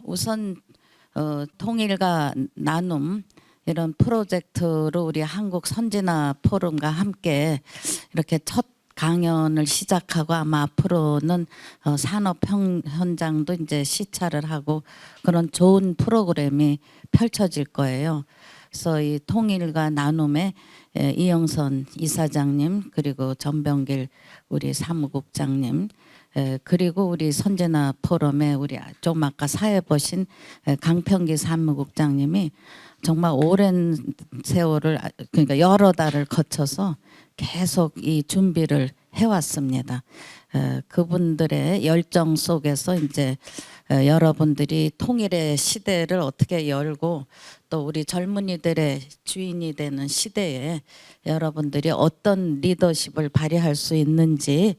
우선 통일과 나눔 이런 프로젝트로 우리 한국 선진화 포럼과 함께 이렇게 첫 강연을 시작하고 아마 앞으로는 산업 현장도 이제 시찰을 하고 그런 좋은 프로그램이 펼쳐질 거예요. 그래서 이 통일과 나눔에 이영선 이사장님 그리고 전병길 우리 사무국장님 그리고 우리 선진화 포럼에 우리 좀 아까 사회 보신 강평기 사무국장님이 정말 오랜 세월을 그러니까 여러 달을 거쳐서 계속 이 준비를 해왔습니다. 그분들의 열정 속에서 이제 여러분들이 통일의 시대를 어떻게 열고 또 우리 젊은이들의 주인이 되는 시대에 여러분들이 어떤 리더십을 발휘할 수 있는지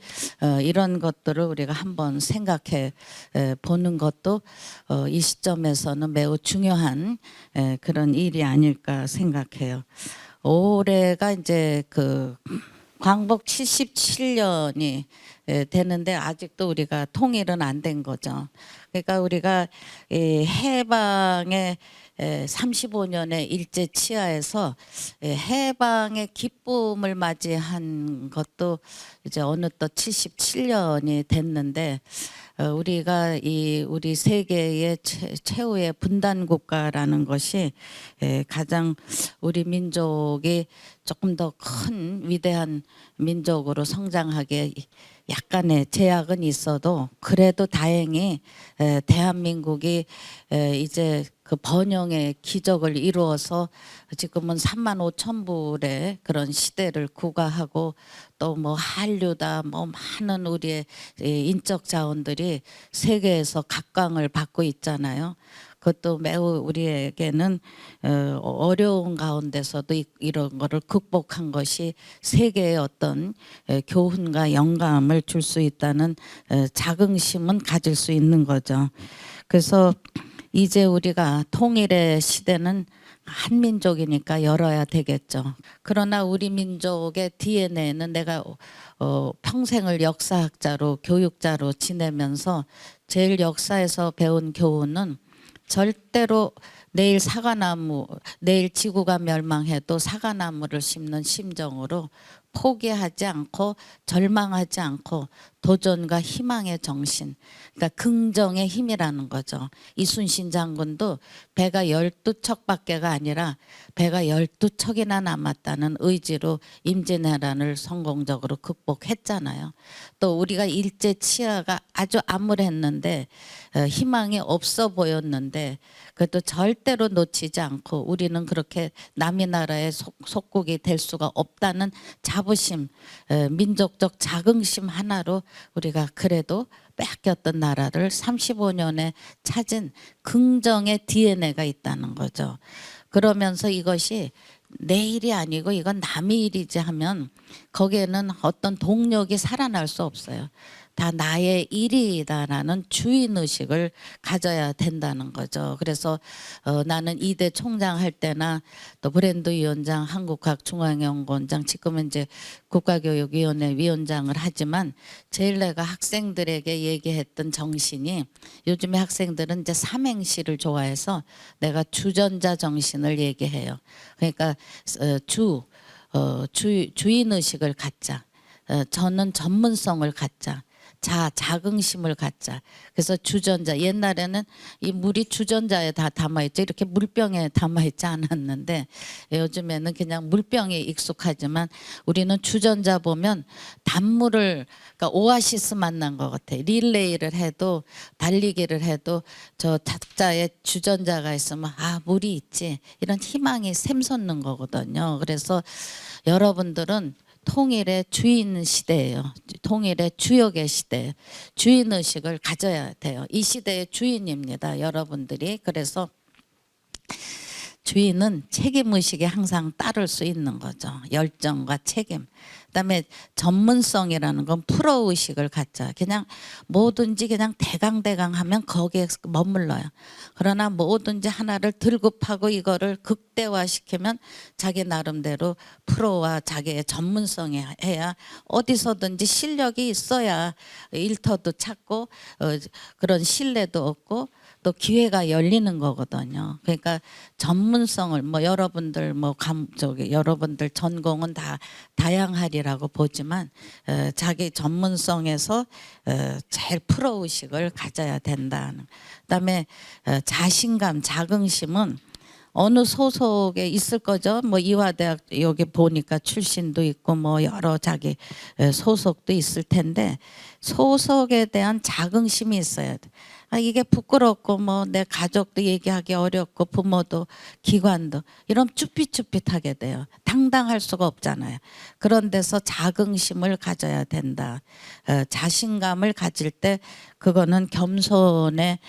이런 것들을 우리가 한번 생각해 보는 것도 이 시점에서는 매우 중요한 그런 일이 아닐까 생각해요. 올해가 이제 그 광복 77년이 되는데 아직도 우리가 통일은 안 된 거죠. 그러니까 우리가 이 해방의 35년의 일제 치하에서 해방의 기쁨을 맞이한 것도 이제 어느덧 77년이 됐는데 우리가 이 우리 세계의 최후의 분단 국가라는 것이 가장 우리 민족이 조금 더 큰 위대한 민족으로 성장하게 약간의 제약은 있어도 그래도 다행히 대한민국이 이제 그 번영의 기적을 이루어서 지금은 3만 5천 불의 그런 시대를 구가하고 또 뭐 한류다 뭐 많은 우리의 인적 자원들이 세계에서 각광을 받고 있잖아요. 그것도 매우 우리에게는 어려운 가운데서도 이런 거를 극복한 것이 세계의 어떤 교훈과 영감을 줄 수 있다는 자긍심은 가질 수 있는 거죠. 그래서 이제 우리가 통일의 시대는 한민족이니까 열어야 되겠죠. 그러나 우리 민족의 DNA는 내가 평생을 역사학자로 교육자로 지내면서 제일 역사에서 배운 교훈은 절대로 내일 사과나무, 내일 지구가 멸망해도 사과나무를 심는 심정으로 포기하지 않고 절망하지 않고 도전과 희망의 정신, 그러니까 긍정의 힘이라는 거죠. 이순신 장군도 배가 12척밖에가 아니라 배가 12척이나 남았다는 의지로 임진왜란을 성공적으로 극복했잖아요. 또 우리가 일제 치하가 아주 암울했는데 희망이 없어 보였는데 그것도 절대로 놓치지 않고 우리는 그렇게 남의 나라의 속국이 될 수가 없다는 자부심, 민족적 자긍심 하나로 우리가 그래도 뺏겼던 나라를 35년에 찾은 긍정의 DNA가 있다는 거죠. 그러면서 이것이 내 일이 아니고 이건 남의 일이지 하면 거기에는 어떤 동력이 살아날 수 없어요. 다 나의 일이다라는 주인의식을 가져야 된다는 거죠. 그래서 나는 이대 총장 할 때나 또 브랜드위원장, 한국학중앙연구원장, 지금은 이제 국가교육위원회 위원장을 하지만 제일 내가 학생들에게 얘기했던 정신이 요즘에 학생들은 이제 삼행시를 좋아해서 내가 주전자 정신을 얘기해요. 그러니까 주인의식을 갖자. 저는 전문성을 갖자. 자긍심을 갖자. 그래서 주전자, 옛날에는 이 물이 주전자에 다 담아있죠. 이렇게 물병에 담아있지 않았는데 요즘에는 그냥 물병에 익숙하지만 우리는 주전자 보면 단물을, 그러니까 오아시스 만난 것 같아요. 릴레이를 해도 달리기를 해도 저 탁자에 주전자가 있으면 아 물이 있지, 이런 희망이 샘솟는 거거든요. 그래서 여러분들은 통일의 주인 시대예요. 통일의 주역의 시대. 주인의식을 가져야 돼요. 이 시대의 주인입니다. 여러분들이. 그래서 주인은 책임의식이 항상 따를 수 있는 거죠. 열정과 책임. 그다음에 전문성이라는 건 프로의식을 갖자. 그냥 뭐든지 그냥 대강대강 하면 거기에 머물러요. 그러나 뭐든지 하나를 들고 파고 이거를 극대화시키면 자기 나름대로 프로와 자기의 전문성이 해야 어디서든지 실력이 있어야 일터도 찾고 그런 신뢰도 얻고 또 기회가 열리는 거거든요. 그러니까 전문성을 뭐 여러분들 여러분들 전공은 다 다양하리라고 보지만 자기 전문성에서 제일 프로 의식을 가져야 된다는. 그다음에 자신감, 자긍심은 어느 소속에 있을 거죠. 뭐 이화대학 여기 보니까 출신도 있고 뭐 여러 자기 소속도 있을 텐데 소속에 대한 자긍심이 있어야 돼. 아, 이게 부끄럽고 뭐 내 가족도 얘기하기 어렵고 부모도 기관도 이런 쭈삣쭈삣하게 돼요. 당당할 수가 없잖아요. 그런 데서 자긍심을 가져야 된다. 자신감을 가질 때 그거는 겸손의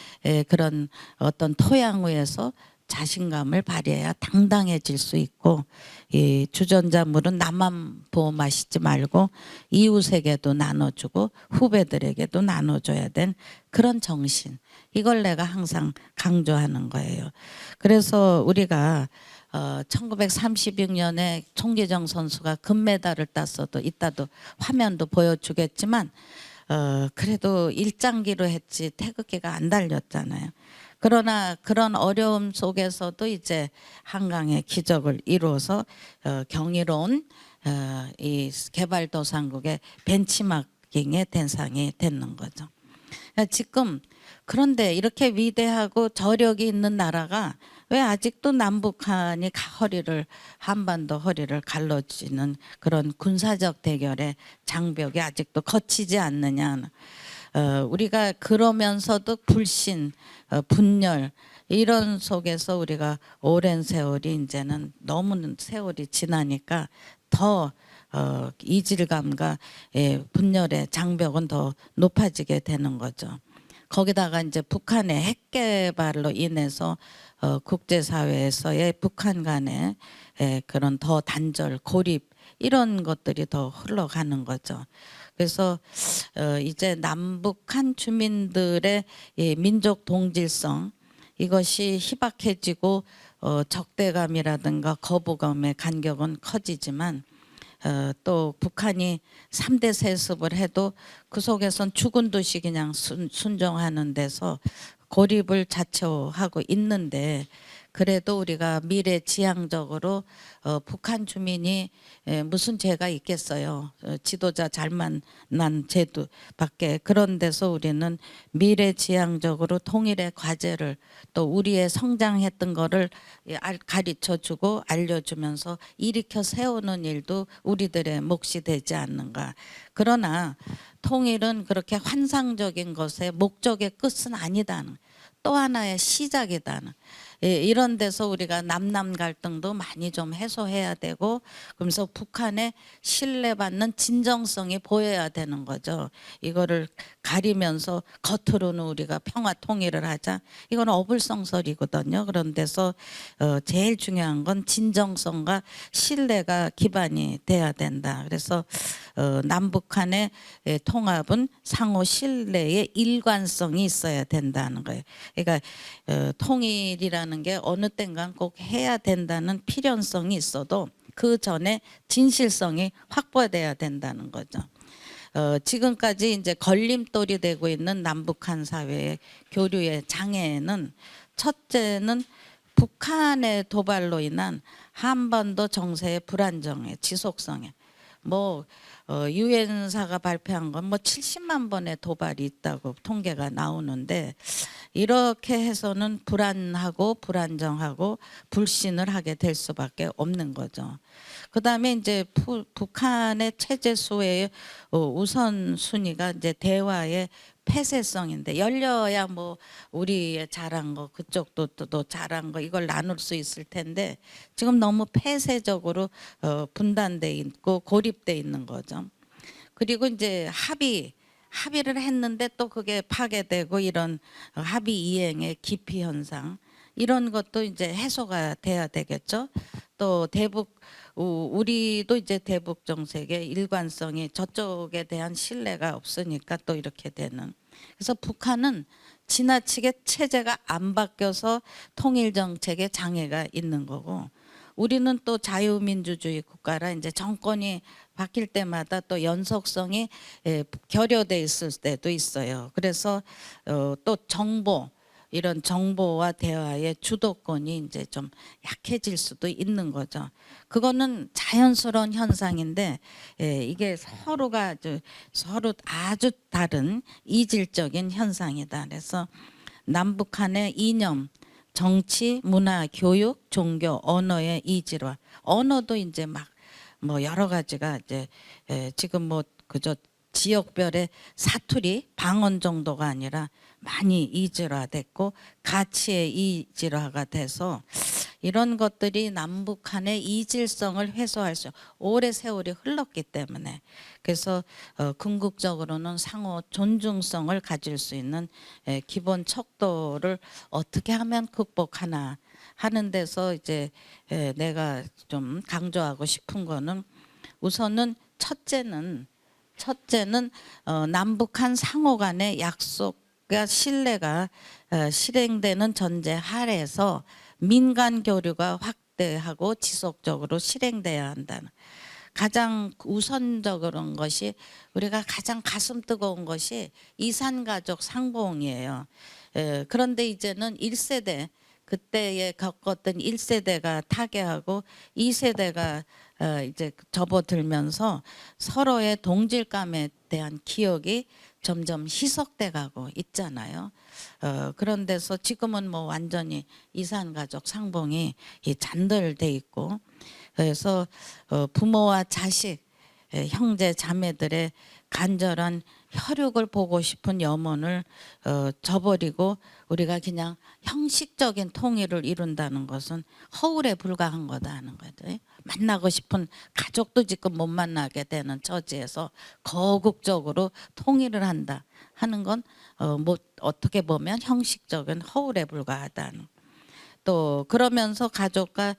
그런 어떤 토양 위에서 자신감을 발휘해야 당당해질 수 있고, 이 주전자물은 나만 부어 마시지 말고 이웃에게도 나눠주고 후배들에게도 나눠줘야 된 그런 정신, 이걸 내가 항상 강조하는 거예요. 그래서 우리가 1936년에 송기정 선수가 금메달을 땄어도 이따도 화면도 보여주겠지만 그래도 일장기로 했지 태극기가 안 달렸잖아요. 그러나 그런 어려움 속에서도 이제 한강의 기적을 이루어서 경이로운 이 개발도상국의 벤치마킹의 대상이 되는 거죠. 그러니까 지금 그런데 이렇게 위대하고 저력이 있는 나라가 왜 아직도 남북한이 한반도 허리를 갈라지는 그런 군사적 대결의 장벽이 아직도 거치지 않느냐. 우리가 그러면서도 불신, 분열 이런 속에서 우리가 오랜 세월이 이제는 너무 세월이 지나니까 더 이질감과 분열의 장벽은 더 높아지게 되는 거죠. 거기다가 이제 북한의 핵 개발로 인해서 국제사회에서의 북한 간의 그런 더 단절, 고립 이런 것들이 더 흘러가는 거죠. 그래서 이제 남북한 주민들의 민족 동질성 이것이 희박해지고 적대감이라든가 거부감의 간격은 커지지만 또 북한이 3대 세습을 해도 그 속에선 죽은 듯이 그냥 순종하는 데서 고립을 자초하고 있는데, 그래도 우리가 미래지향적으로 북한 주민이 무슨 죄가 있겠어요. 지도자 잘 만난 죄도밖에. 그런 데서 우리는 미래지향적으로 통일의 과제를 또 우리의 성장했던 거를 가르쳐주고 알려주면서 일으켜 세우는 일도 우리들의 몫이 되지 않는가. 그러나 통일은 그렇게 환상적인 것의 목적의 끝은 아니다는, 또 하나의 시작이다는, 이런 데서 우리가 남남 갈등도 많이 좀 해소해야 되고, 그러면서 북한의 신뢰받는 진정성이 보여야 되는 거죠. 이거를 가리면서 겉으로는 우리가 평화 통일을 하자, 이건 어불성설이거든요. 그런 데서 제일 중요한 건 진정성과 신뢰가 기반이 돼야 된다. 그래서 남북한의 통합은 상호 신뢰의 일관성이 있어야 된다는 거예요. 그러니까 통일이라는 게 어느 땐간 꼭 해야 된다는 필연성이 있어도 그 전에 진실성이 확보돼야 된다는 거죠. 지금까지 이제 걸림돌이 되고 있는 남북한 사회의 교류의 장애는, 첫째는 북한의 도발로 인한 한반도 정세의 불안정에, 지속성에, 뭐 유엔사가 발표한 건 뭐 70만 번의 도발이 있다고 통계가 나오는데, 이렇게 해서는 불안하고 불안정하고 불신을 하게 될 수밖에 없는 거죠. 그다음에 이제 북한의 체제 수의 우선 순위가 이제 대화의 폐쇄성인데, 열려야 뭐 우리의 잘한 거 그쪽도 또 잘한 거 이걸 나눌 수 있을 텐데 지금 너무 폐쇄적으로 분단돼 있고 고립돼 있는 거죠. 그리고 이제 합의를 했는데 또 그게 파괴되고, 이런 합의 이행의 기피 현상, 이런 것도 이제 해소가 돼야 되겠죠. 또 대북 우리도 이제 대북 정책의 일관성이 저쪽에 대한 신뢰가 없으니까 또 이렇게 되는. 그래서 북한은 지나치게 체제가 안 바뀌어서 통일 정책에 장애가 있는 거고, 우리는 또 자유민주주의 국가라 이제 정권이 바뀔 때마다 또 연속성이 결여돼 있을 때도 있어요. 그래서 또 정보, 이런 정보와 대화의 주도권이 이제 좀 약해질 수도 있는 거죠. 그거는 자연스러운 현상인데 이게 서로 아주 다른 이질적인 현상이다. 그래서 남북한의 이념, 정치, 문화, 교육, 종교, 언어의 이질화. 언어도 이제 막 뭐 여러 가지가 이제 지금 뭐 그저 지역별의 사투리, 방언 정도가 아니라 많이 이질화됐고 가치의 이질화가 돼서 이런 것들이 남북한의 이질성을 해소할 수 오래 세월이 흘렀기 때문에, 그래서 궁극적으로는 상호 존중성을 가질 수 있는 기본 척도를 어떻게 하면 극복하나 하는 데서 이제 내가 좀 강조하고 싶은 거는, 우선은 첫째는 남북한 상호 간의 약속과 신뢰가 실행되는 전제 하에서 민간 교류가 확대하고 지속적으로 실행돼야 한다는, 가장 우선적인 것이, 우리가 가장 가슴 뜨거운 것이 이산가족 상봉이에요. 그런데 이제는 1세대, 그때에 겪었던 1세대가 타계하고 2세대가 이제 접어들면서 서로의 동질감에 대한 기억이 점점 희석돼 가고 있잖아요. 그런 데서 지금은 뭐 완전히 이산가족 상봉이 잔들돼 있고, 그래서 부모와 자식, 형제 자매들의 간절한 혈육을 보고 싶은 염원을 저버리고 우리가 그냥 형식적인 통일을 이룬다는 것은 허울에 불과한 거다 하는 거죠. 만나고 싶은 가족도 지금 못 만나게 되는 처지에서 거국적으로 통일을 한다 하는 건 뭐 어떻게 보면 형식적인 허울에 불과하다는. 또 그러면서 가족과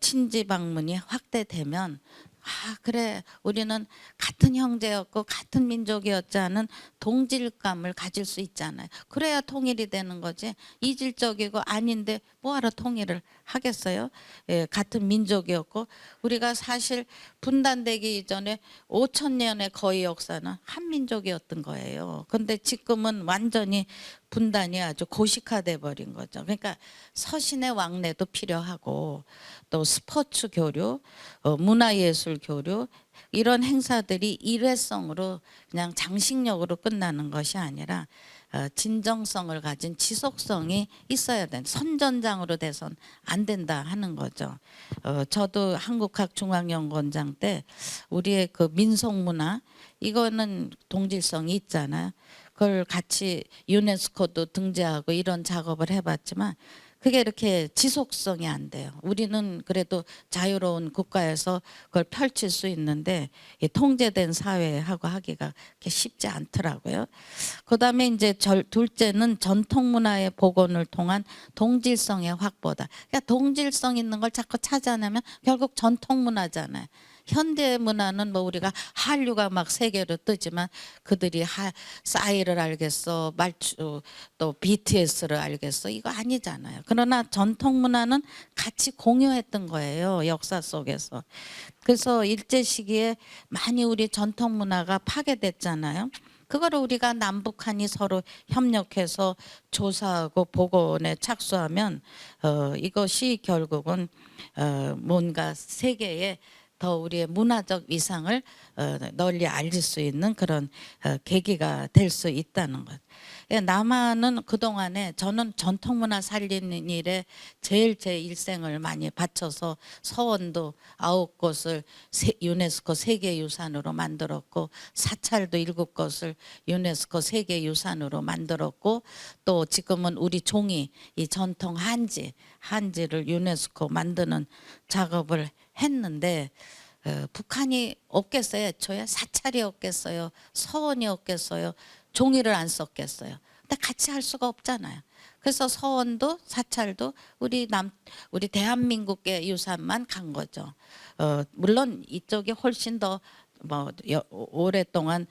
친지 방문이 확대되면, 아 그래 우리는 같은 형제였고 같은 민족이었지 하는 동질감을 가질 수 있잖아요. 그래야 통일이 되는 거지. 이질적이고 아닌데 뭐하러 통일을 하겠어요? 같은 민족이었고, 우리가 사실 분단되기 이전에 5천 년의 거의 역사는 한민족이었던 거예요. 근데 지금은 완전히 분단이 아주 고식화돼 버린 거죠. 그러니까 서신의 왕래도 필요하고, 또 스포츠 교류, 문화예술 교류, 이런 행사들이 일회성으로 그냥 장식력으로 끝나는 것이 아니라 진정성을 가진 지속성이 있어야 돼. 선전장으로 돼선 안 된다 하는 거죠. 저도 한국학중앙연구원장 때 우리의 그 민속문화, 이거는 동질성이 있잖아요. 그걸 같이 유네스코도 등재하고 이런 작업을 해봤지만 그게 이렇게 지속성이 안 돼요. 우리는 그래도 자유로운 국가에서 그걸 펼칠 수 있는데 통제된 사회하고 하기가 그렇게 쉽지 않더라고요. 그다음에 이제 둘째는 전통 문화의 복원을 통한 동질성의 확보다. 그러니까 동질성 있는 걸 자꾸 찾아내면 결국 전통 문화잖아요. 현대 문화는 뭐 우리가 한류가 막 세계로 뜨지만 그들이 싸이를 알겠어, 말주 또 BTS를 알겠어, 이거 아니잖아요. 그러나 전통 문화는 같이 공유했던 거예요, 역사 속에서. 그래서 일제 시기에 많이 우리 전통 문화가 파괴됐잖아요. 그거를 우리가 남북한이 서로 협력해서 조사하고 복원에 착수하면 이것이 결국은 뭔가 세계에 더 우리의 문화적 위상을 널리 알릴 수 있는 그런 계기가 될 수 있다는 것. 남한은 그동안에 저는 전통문화 살리는 일에 제일 제 일생을 많이 바쳐서 서원도 9곳을 유네스코 세계유산으로 만들었고, 사찰도 7곳을 유네스코 세계유산으로 만들었고, 또 지금은 우리 종이 이 전통 한지를 유네스코 만드는 작업을 했는데, 북한이 없겠어요? 애초에 사찰이 없겠어요? 서원이 없겠어요? 종이를 안 썼겠어요? 근데 같이 할 수가 없잖아요. 그래서 서원도 사찰도 우리 대한민국의 유산만 간 거죠. 물론 이쪽이 훨씬 더 뭐 오랫동안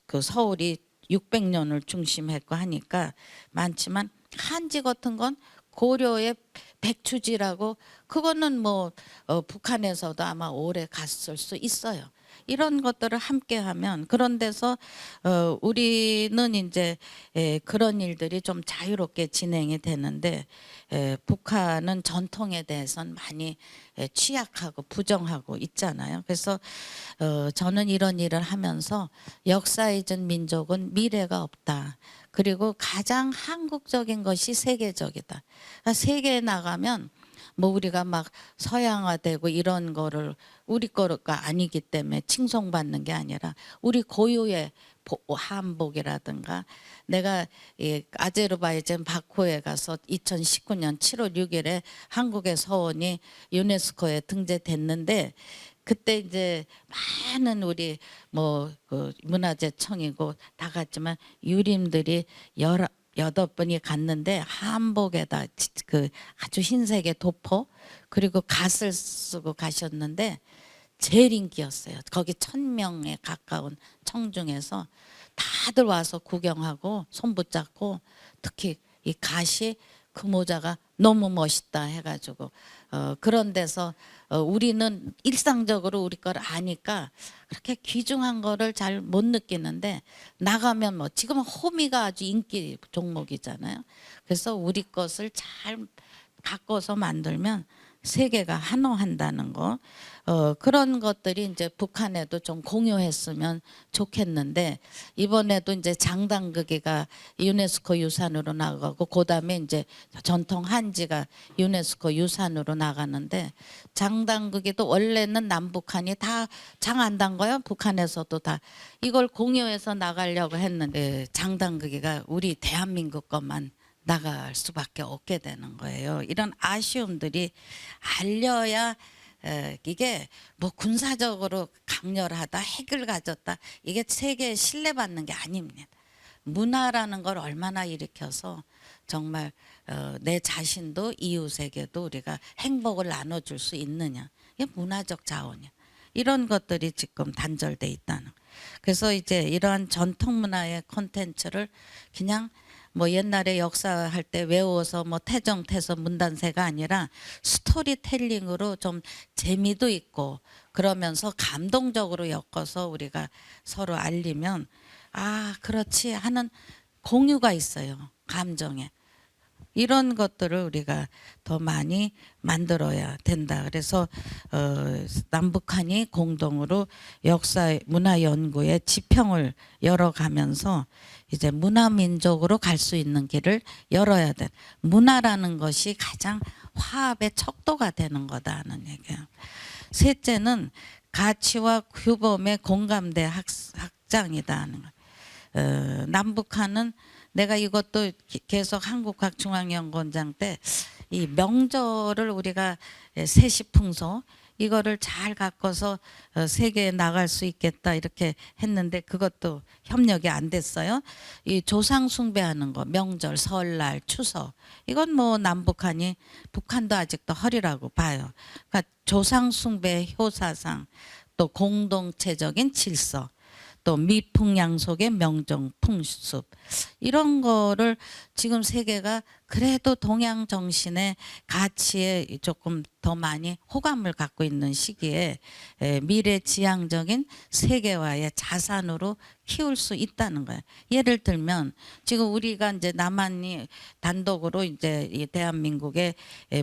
그 서울이 600년을 중심했고 하니까 많지만 한지 같은 건 고려의 백추지라고 그거는 뭐 북한에서도 아마 오래 갔을 수 있어요. 이런 것들을 함께 하면 그런 데서 우리는 이제 그런 일들이 좀 자유롭게 진행이 되는데 북한은 전통에 대해서는 많이 취약하고 부정하고 있잖아요. 그래서 저는 이런 일을 하면서 역사 잊은 민족은 미래가 없다. 그리고 가장 한국적인 것이 세계적이다. 그러니까 세계에 나가면 뭐 우리가 막 서양화되고 이런 거를 우리 거가 아니기 때문에 칭송받는 게 아니라 우리 고유의 한복이라든가 내가 아제르바이잔 바쿠에 가서 2019년 7월 6일에 한국의 서원이 유네스코에 등재됐는데 그때 이제 많은 우리 그 문화재청이고 다 갔지만 유림들이 8분이 갔는데 한복에다 그 아주 흰색의 도포 그리고 갓을 쓰고 가셨는데 제일 인기였어요. 거기 1,000명에 가까운 청중에서 다들 와서 구경하고 손 붙잡고 특히 이 갓이 그 모자가 너무 멋있다 해가지고 그런 데서 우리는 일상적으로 우리 걸 아니까 그렇게 귀중한 거를 잘 못 느끼는데 나가면 뭐 지금은 호미가 아주 인기 종목이잖아요. 그래서 우리 것을 잘 바꿔서 만들면 세계가 환호한다는 거 그런 것들이 이제 북한에도 좀 공유했으면 좋겠는데 이번에도 이제 장당극이가 유네스코 유산으로 나가고 그다음에 이제 전통 한지가 유네스코 유산으로 나가는데 장당극이도 원래는 남북한이 다 장 안 담가요. 북한에서도 다 이걸 공유해서 나가려고 했는데 장당극이가 우리 대한민국 것만 나갈 수밖에 없게 되는 거예요. 이런 아쉬움들이 알려야 이게 뭐 군사적으로 강렬하다, 핵을 가졌다 이게 세계에 신뢰받는 게 아닙니다. 문화라는 걸 얼마나 일으켜서 정말 내 자신도 이웃에게도 우리가 행복을 나눠줄 수 있느냐 이게 문화적 자원이야. 이런 것들이 지금 단절돼 있다는. 그래서 이제 이러한 전통 문화의 콘텐츠를 그냥 뭐 옛날에 역사할 때 외워서 뭐 태정태서 문단세가 아니라 스토리텔링으로 좀 재미도 있고 그러면서 감동적으로 엮어서 우리가 서로 알리면 아 그렇지 하는 공유가 있어요. 감정에. 이런 것들을 우리가 더 많이 만들어야 된다. 그래서 남북한이 공동으로 역사 문화 연구의 지평을 열어가면서 이제 문화민족으로 갈 수 있는 길을 열어야 돼. 문화라는 것이 가장 화합의 척도가 되는 거다는 얘기예요. 셋째는 가치와 규범의 공감대 확장이다 하는 거. 남북한은 내가 이것도 계속 한국과학중앙연구원장 때 이 명절을 우리가 세시풍소 이거를 잘 갖고서 세계에 나갈 수 있겠다 이렇게 했는데 그것도 협력이 안 됐어요. 이 조상 숭배하는 거 명절 설날 추석 이건 뭐 남북한이 북한도 아직도 허리라고 봐요. 그러니까 조상 숭배 효사상 또 공동체적인 질서 또 미풍양속의 명정 풍습 이런 거를 지금 세계가 그래도 동양 정신의 가치에 조금 더 많이 호감을 갖고 있는 시기에 미래지향적인 세계화의 자산으로 키울 수 있다는 거예요. 예를 들면 지금 우리가 이제 남한이 단독으로 이제 이 대한민국의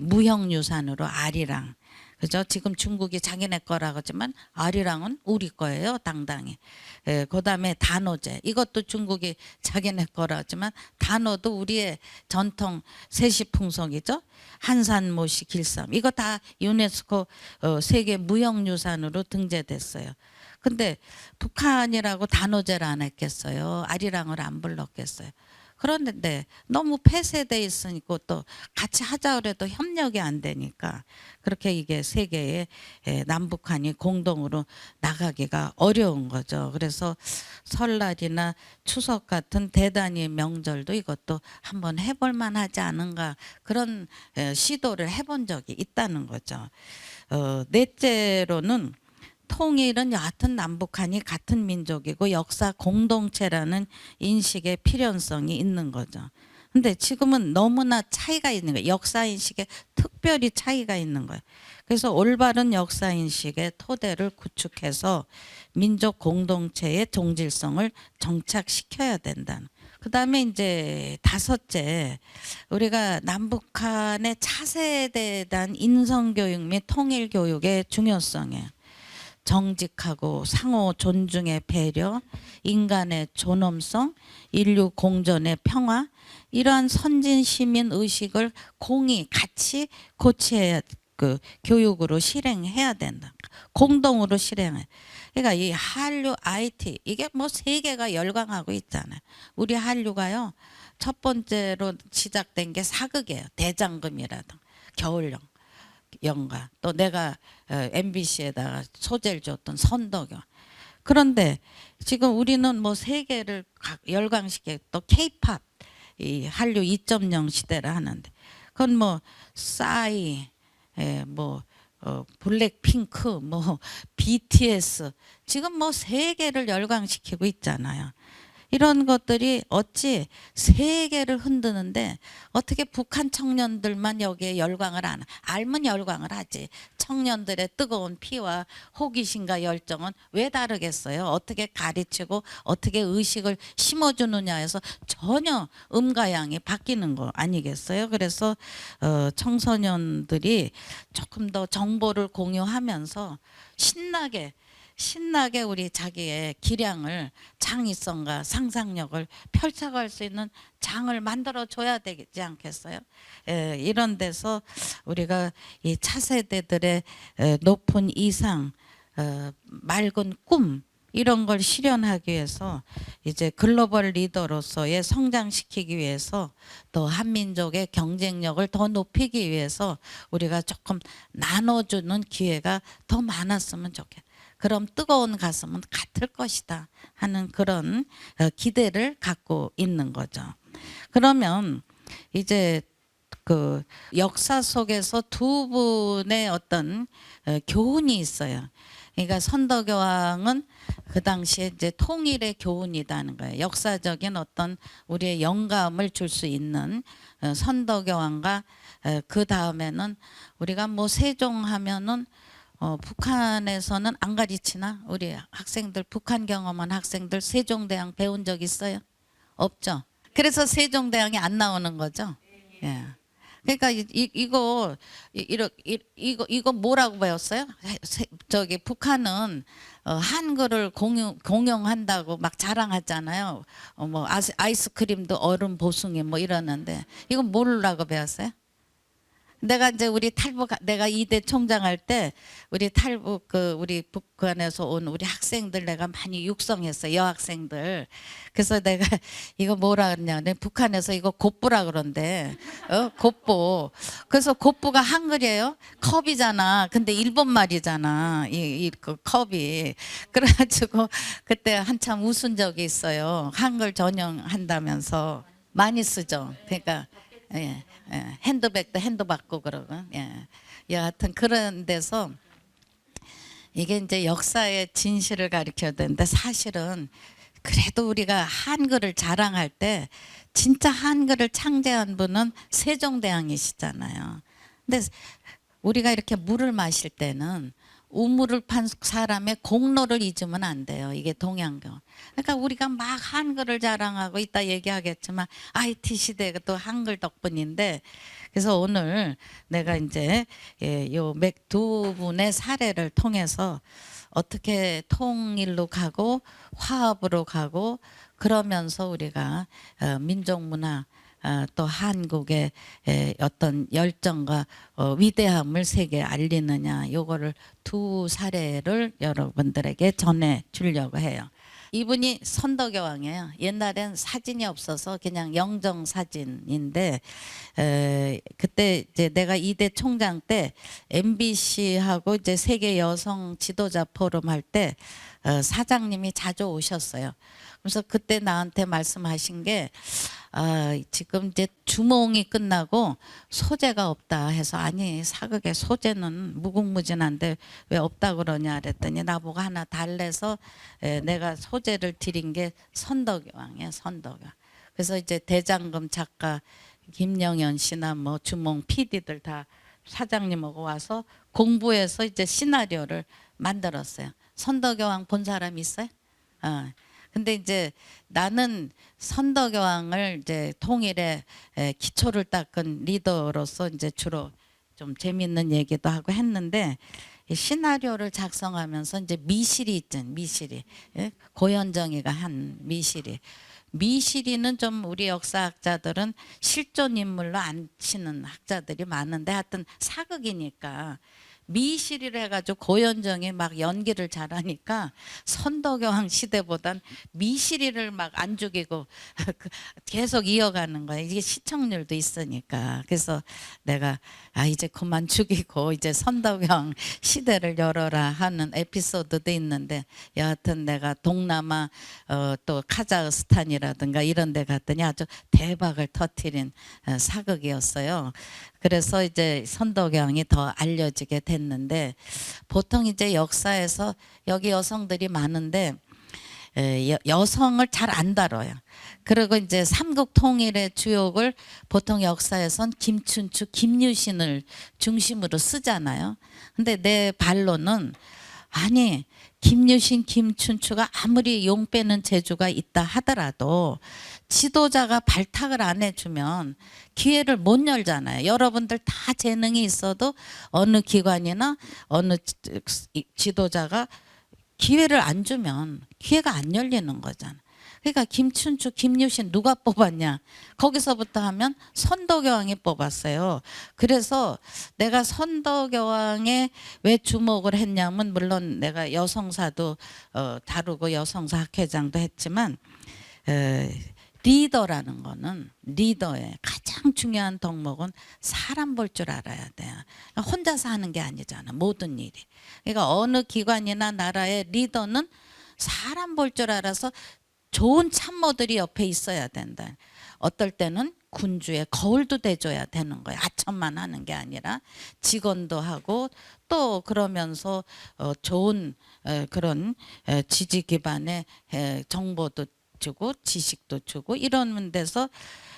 무형유산으로 아리랑 그죠? 지금 중국이 자기네 거라고 하지만 아리랑은 우리 거예요, 당당히. 그다음에 단오제 이것도 중국이 자기네 거라 하지만 단오도 우리의 전통 세시풍속이죠. 한산모시 길쌈 이거 다 유네스코 세계 무형유산으로 등재됐어요. 근데 북한이라고 단오제를 안 했겠어요. 아리랑을 안 불렀겠어요. 그런데 너무 폐쇄돼 있으니까 또 같이 하자 그래도 협력이 안 되니까 그렇게 이게 세계에 남북한이 공동으로 나가기가 어려운 거죠. 그래서 설날이나 추석 같은 대단히 명절도 이것도 한번 해볼 만하지 않은가 그런 시도를 해본 적이 있다는 거죠. 넷째로는 통일은 여하튼 남북한이 같은 민족이고 역사 공동체라는 인식의 필연성이 있는 거죠. 근데 지금은 너무나 차이가 있는 거예요. 역사 인식에 특별히 차이가 있는 거예요. 그래서 올바른 역사 인식의 토대를 구축해서 민족 공동체의 동질성을 정착시켜야 된다는. 그다음에 이제 다섯째, 우리가 남북한의 차세대에 대한 인성교육 및 통일교육의 중요성이에요. 정직하고 상호 존중의 배려, 인간의 존엄성, 인류 공존의 평화, 이러한 선진 시민 의식을 공히 같이 고치해야 그 교육으로 실행해야 된다. 공동으로 실행해. 그러니까 이 한류 IT 이게 뭐 세계가 열광하고 있잖아요. 우리 한류가요. 첫 번째로 시작된 게 사극이에요. 대장금이라든 겨울령. 영가 또 내가 MBC에다가 소재를 줬던 선덕여. 그런데 지금 우리는 뭐 세계를 열광시켜 또 K-팝 이 한류 2.0 시대를 하는데 그건 뭐 싸이 뭐 블랙핑크 뭐 BTS 지금 뭐 세계를 열광시키고 있잖아요. 이런 것들이 어찌 세계를 흔드는데 어떻게 북한 청년들만 여기에 열광을 안 알면 열광을 하지. 청년들의 뜨거운 피와 호기심과 열정은 왜 다르겠어요? 어떻게 가르치고 어떻게 의식을 심어주느냐에서 전혀 음가양이 바뀌는 거 아니겠어요? 그래서 청소년들이 조금 더 정보를 공유하면서 신나게 우리 자기의 기량을 창의성과 상상력을 펼쳐갈 수 있는 장을 만들어 줘야 되지 않겠어요? 이런 데서 우리가 이 차세대들의 높은 이상, 맑은 꿈 이런 걸 실현하기 위해서 이제 글로벌 리더로서의 성장시키기 위해서 또 한민족의 경쟁력을 더 높이기 위해서 우리가 조금 나눠주는 기회가 더 많았으면 좋겠어요. 그럼 뜨거운 가슴은 같을 것이다 하는 그런 기대를 갖고 있는 거죠. 그러면 이제 그 역사 속에서 두 분의 어떤 교훈이 있어요. 그러니까 선덕여왕은 그 당시에 이제 통일의 교훈이라는 거예요. 역사적인 어떤 우리의 영감을 줄 수 있는 선덕여왕과 그 다음에는 우리가 뭐 세종하면은 북한에서는 안 가르치나? 우리 학생들 북한 경험한 학생들 세종대왕 배운 적 있어요? 없죠. 그래서 세종대왕이 안 나오는 거죠. 예. 그러니까 이거 뭐라고 배웠어요? 저기 북한은 한글을 공용한다고 막 자랑하잖아요. 뭐 아이스크림도 얼음 보숭이 뭐 이러는데 이건 뭐라고 배웠어요? 내가 이제 우리 탈북 내가 2대 총장 할 때 우리 탈북 우리 북한에서 온 우리 학생들 내가 많이 육성했어 여학생들. 그래서 내가 이거 뭐라 그러냐 북한에서 이거 곱부라 그런데 곱부. 그래서 곱부가 한글이에요. 컵이잖아. 근데 일본 말이잖아. 그 컵이. 그래가지고 그때 한참 웃은 적이 있어요. 한글 전용한다면서 많이 쓰죠. 그러니까. 예, 핸드백도 핸드받고 그러고 여하튼 그런 데서 이게 이제 역사의 진실을 가리켜야 되는데 사실은 그래도 우리가 한글을 자랑할 때 진짜 한글을 창제한 분은 세종대왕이시잖아요. 근데 우리가 이렇게 물을 마실 때는 우물을 판 사람의 공로를 잊으면 안 돼요. 이게 동양경. 그러니까 우리가 막 한글을 자랑하고 이따 얘기하겠지만 IT 시대가 또 한글 덕분인데 그래서 오늘 내가 이제 요 두 분의 사례를 통해서 어떻게 통일로 가고 화합으로 가고 그러면서 우리가 민족 문화 또 한국의 어떤 열정과 위대함을 세계에 알리느냐 요거를 두 사례를 여러분들에게 전해 주려고 해요. 이분이 선덕여왕이에요. 옛날엔 사진이 없어서 그냥 영정 사진인데 그때 이제 내가 이대 총장 때 MBC하고 이제 세계 여성 지도자 포럼 할 때 사장님이 자주 오셨어요. 그래서 그때 나한테 말씀하신 게 지금 이제 주몽이 끝나고 소재가 없다 해서 아니 사극의 소재는 무궁무진한데 왜 없다 그러냐 그랬더니 나보고 하나 달래서 내가 소재를 드린 게 선덕여왕이에요. 선덕여왕. 그래서 이제 대장금 작가 김영현 씨나 뭐 주몽 PD들 다 사장님하고 와서 공부해서 이제 시나리오를 만들었어요. 선덕여왕 본 사람 있어요? 근데 이제 나는 선덕여왕을 이제 통일의 기초를 닦은 리더로서 이제 주로 좀 재밌는 얘기도 하고 했는데 이 시나리오를 작성하면서 이제 미실이 있잖아요. 미실이 고현정이가 한 미실이는 좀 우리 역사학자들은 실존 인물로 안 치는 학자들이 많은데 하여튼 사극이니까 미실이를 해가지고 고현정이 막 연기를 잘하니까 선덕여왕 시대보단 미실이를 막 안 죽이고 계속 이어가는 거예요. 이게 시청률도 있으니까. 그래서 내가 이제 그만 죽이고 이제 선덕여왕 시대를 열어라 하는 에피소드도 있는데 여하튼 내가 동남아 또 카자흐스탄이라든가 이런 데 갔더니 아주 대박을 터뜨린 사극이었어요. 그래서 이제 선덕여왕이 더 알려지게 됐는데 보통 이제 역사에서 여기 여성들이 많은데 여성을 잘 안 다뤄요. 그리고 이제 삼국 통일의 주역을 보통 역사에선 김춘추, 김유신을 중심으로 쓰잖아요. 근데 내 반론은 아니 김유신, 김춘추가 아무리 용 빼는 재주가 있다 하더라도 지도자가 발탁을 안 해주면 기회를 못 열잖아요. 여러분들 다 재능이 있어도 어느 기관이나 어느 지도자가 기회를 안 주면 기회가 안 열리는 거잖아. 그러니까 김춘추, 김유신 누가 뽑았냐? 거기서부터 하면 선덕여왕이 뽑았어요. 그래서 내가 선덕여왕에 왜 주목을 했냐면 물론 내가 여성사도 다루고 여성사 학회장도 했지만 리더라는 거는 리더의 가장 중요한 덕목은 사람 볼 줄 알아야 돼요. 혼자서 하는 게 아니잖아. 모든 일이. 그러니까 어느 기관이나 나라의 리더는 사람 볼 줄 알아서 좋은 참모들이 옆에 있어야 된다. 어떨 때는 군주의 거울도 돼줘야 되는 거예요. 아첨만 하는 게 아니라 직원도 하고 또 그러면서 좋은 그런 지지 기반의 정보도 주고 지식도 주고 이러는 데서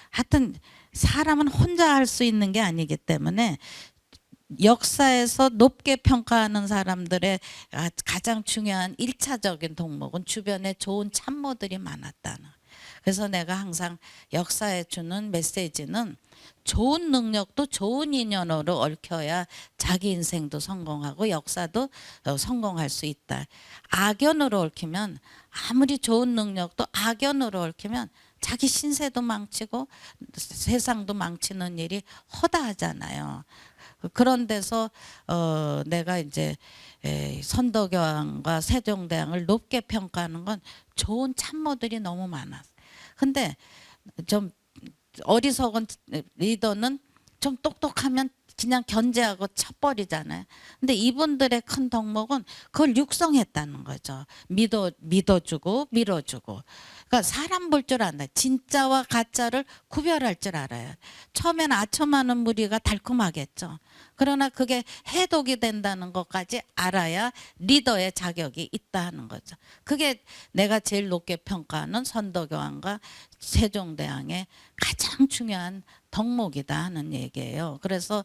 하여튼 사람은 혼자 할 수 있는 게 아니기 때문에 역사에서 높게 평가하는 사람들의 가장 중요한 1차적인 덕목은 주변에 좋은 참모들이 많았다는. 그래서 내가 항상 역사에 주는 메시지는 좋은 능력도 좋은 인연으로 얽혀야 자기 인생도 성공하고 역사도 성공할 수 있다. 악연으로 얽히면 아무리 좋은 능력도 악연으로 얽히면 자기 신세도 망치고 세상도 망치는 일이 허다하잖아요. 그런 데서 내가 이제 선덕여왕과 세종대왕을 높게 평가하는 건 좋은 참모들이 너무 많았어. 근데 좀 어리석은 리더는 좀 똑똑하면 그냥 견제하고 쳐버리잖아요. 근데 이분들의 큰 덕목은 그걸 육성했다는 거죠. 믿어주고 밀어주고. 그러니까 사람 볼 줄 안다. 진짜와 가짜를 구별할 줄 알아요. 처음엔 아첨하는 무리가 달콤하겠죠. 그러나 그게 해독이 된다는 것까지 알아야 리더의 자격이 있다 하는 거죠. 그게 내가 제일 높게 평가하는 선덕여왕과 세종대왕의 가장 중요한 덕목이다 하는 얘기예요. 그래서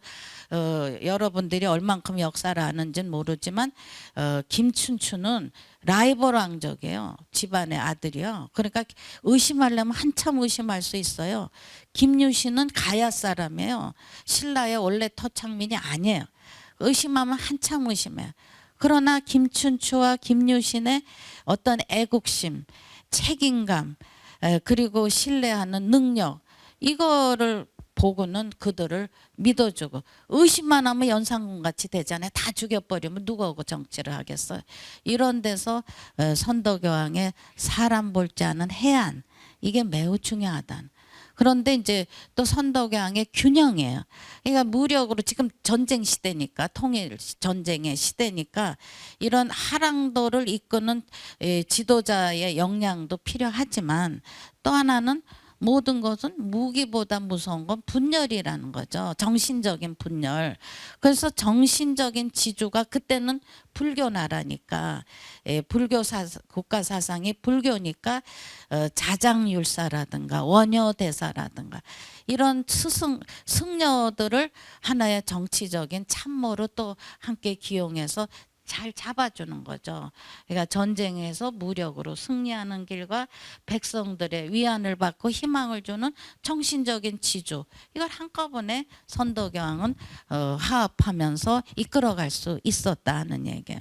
여러분들이 얼만큼 역사를 아는지는 모르지만 김춘추는 라이벌 왕족이에요. 집안의 아들이요. 그러니까 의심하려면 한참 의심할 수 있어요. 김유신은 가야 사람이에요. 신라의 원래 토착민이 아니에요. 의심하면 한참 의심해요. 그러나 김춘추와 김유신의 어떤 애국심, 책임감, 그리고 신뢰하는 능력 이거를 보고는 그들을 믿어주고 의심만 하면 연산군 같이 되잖아요. 다 죽여버리면 누가 오고 정치를 하겠어요. 이런 데서 선덕여왕의 사람 볼지 않은 해안 이게 매우 중요하다. 그런데 이제 또 선덕여왕의 균형이에요. 그러니까 무력으로 지금 전쟁 시대니까 통일 전쟁의 시대니까 이런 하랑도를 이끄는 지도자의 역량도 필요하지만 또 하나는 모든 것은 무기보다 무서운 건 분열이라는 거죠. 정신적인 분열. 그래서 정신적인 지주가 그때는 불교 나라니까 불교 국가 사상이 불교니까 자장율사라든가 원효대사라든가 이런 승려들을 하나의 정치적인 참모로 또 함께 기용해서 잘 잡아주는 거죠. 그러니까 전쟁에서 무력으로 승리하는 길과 백성들의 위안을 받고 희망을 주는 정신적인 지주 이걸 한꺼번에 선덕여왕은 화합하면서 이끌어갈 수 있었다 하는 얘기예요.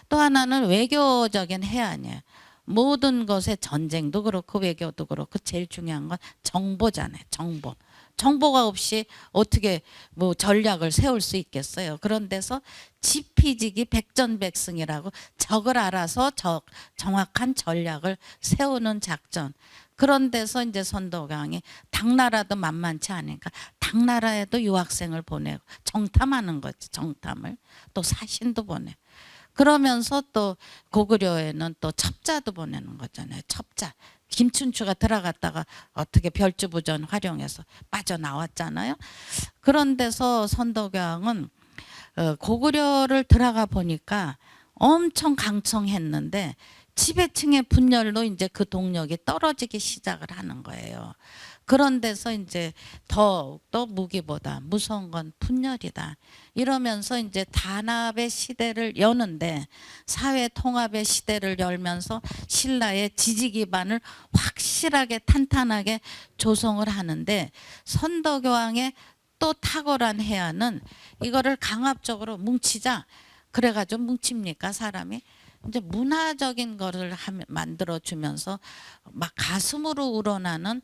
또 하나는 외교적인 해안이에요. 모든 것에 전쟁도 그렇고 외교도 그렇고 제일 중요한 건 정보잖아요. 정보. 정보가 없이 어떻게 뭐 전략을 세울 수 있겠어요. 그런 데서 지피지기 백전백승이라고 적을 알아서 정확한 전략을 세우는 작전. 그런 데서 이제 선덕여왕이 당나라도 만만치 않으니까 당나라에도 유학생을 보내고 정탐하는 거지. 정탐을. 또 사신도 보내고. 그러면서 또 고구려에는 또 첩자도 보내는 거잖아요. 첩자. 김춘추가 들어갔다가 어떻게 별주부전 활용해서 빠져나왔잖아요. 그런 데서 선덕여왕은 고구려를 들어가 보니까 엄청 강성했는데 지배층의 분열로 이제 그 동력이 떨어지기 시작을 하는 거예요. 그런 데서 이제 더욱더 무기보다 무서운 건 분열이다. 이러면서 이제 단합의 시대를 여는데 사회 통합의 시대를 열면서 신라의 지지 기반을 확실하게 탄탄하게 조성을 하는데 선덕여왕의 또 탁월한 해안은 이거를 강압적으로 뭉치자 그래가지고 뭉칩니까 사람이? 이제 문화적인 거를 만들어 주면서 막 가슴으로 우러나는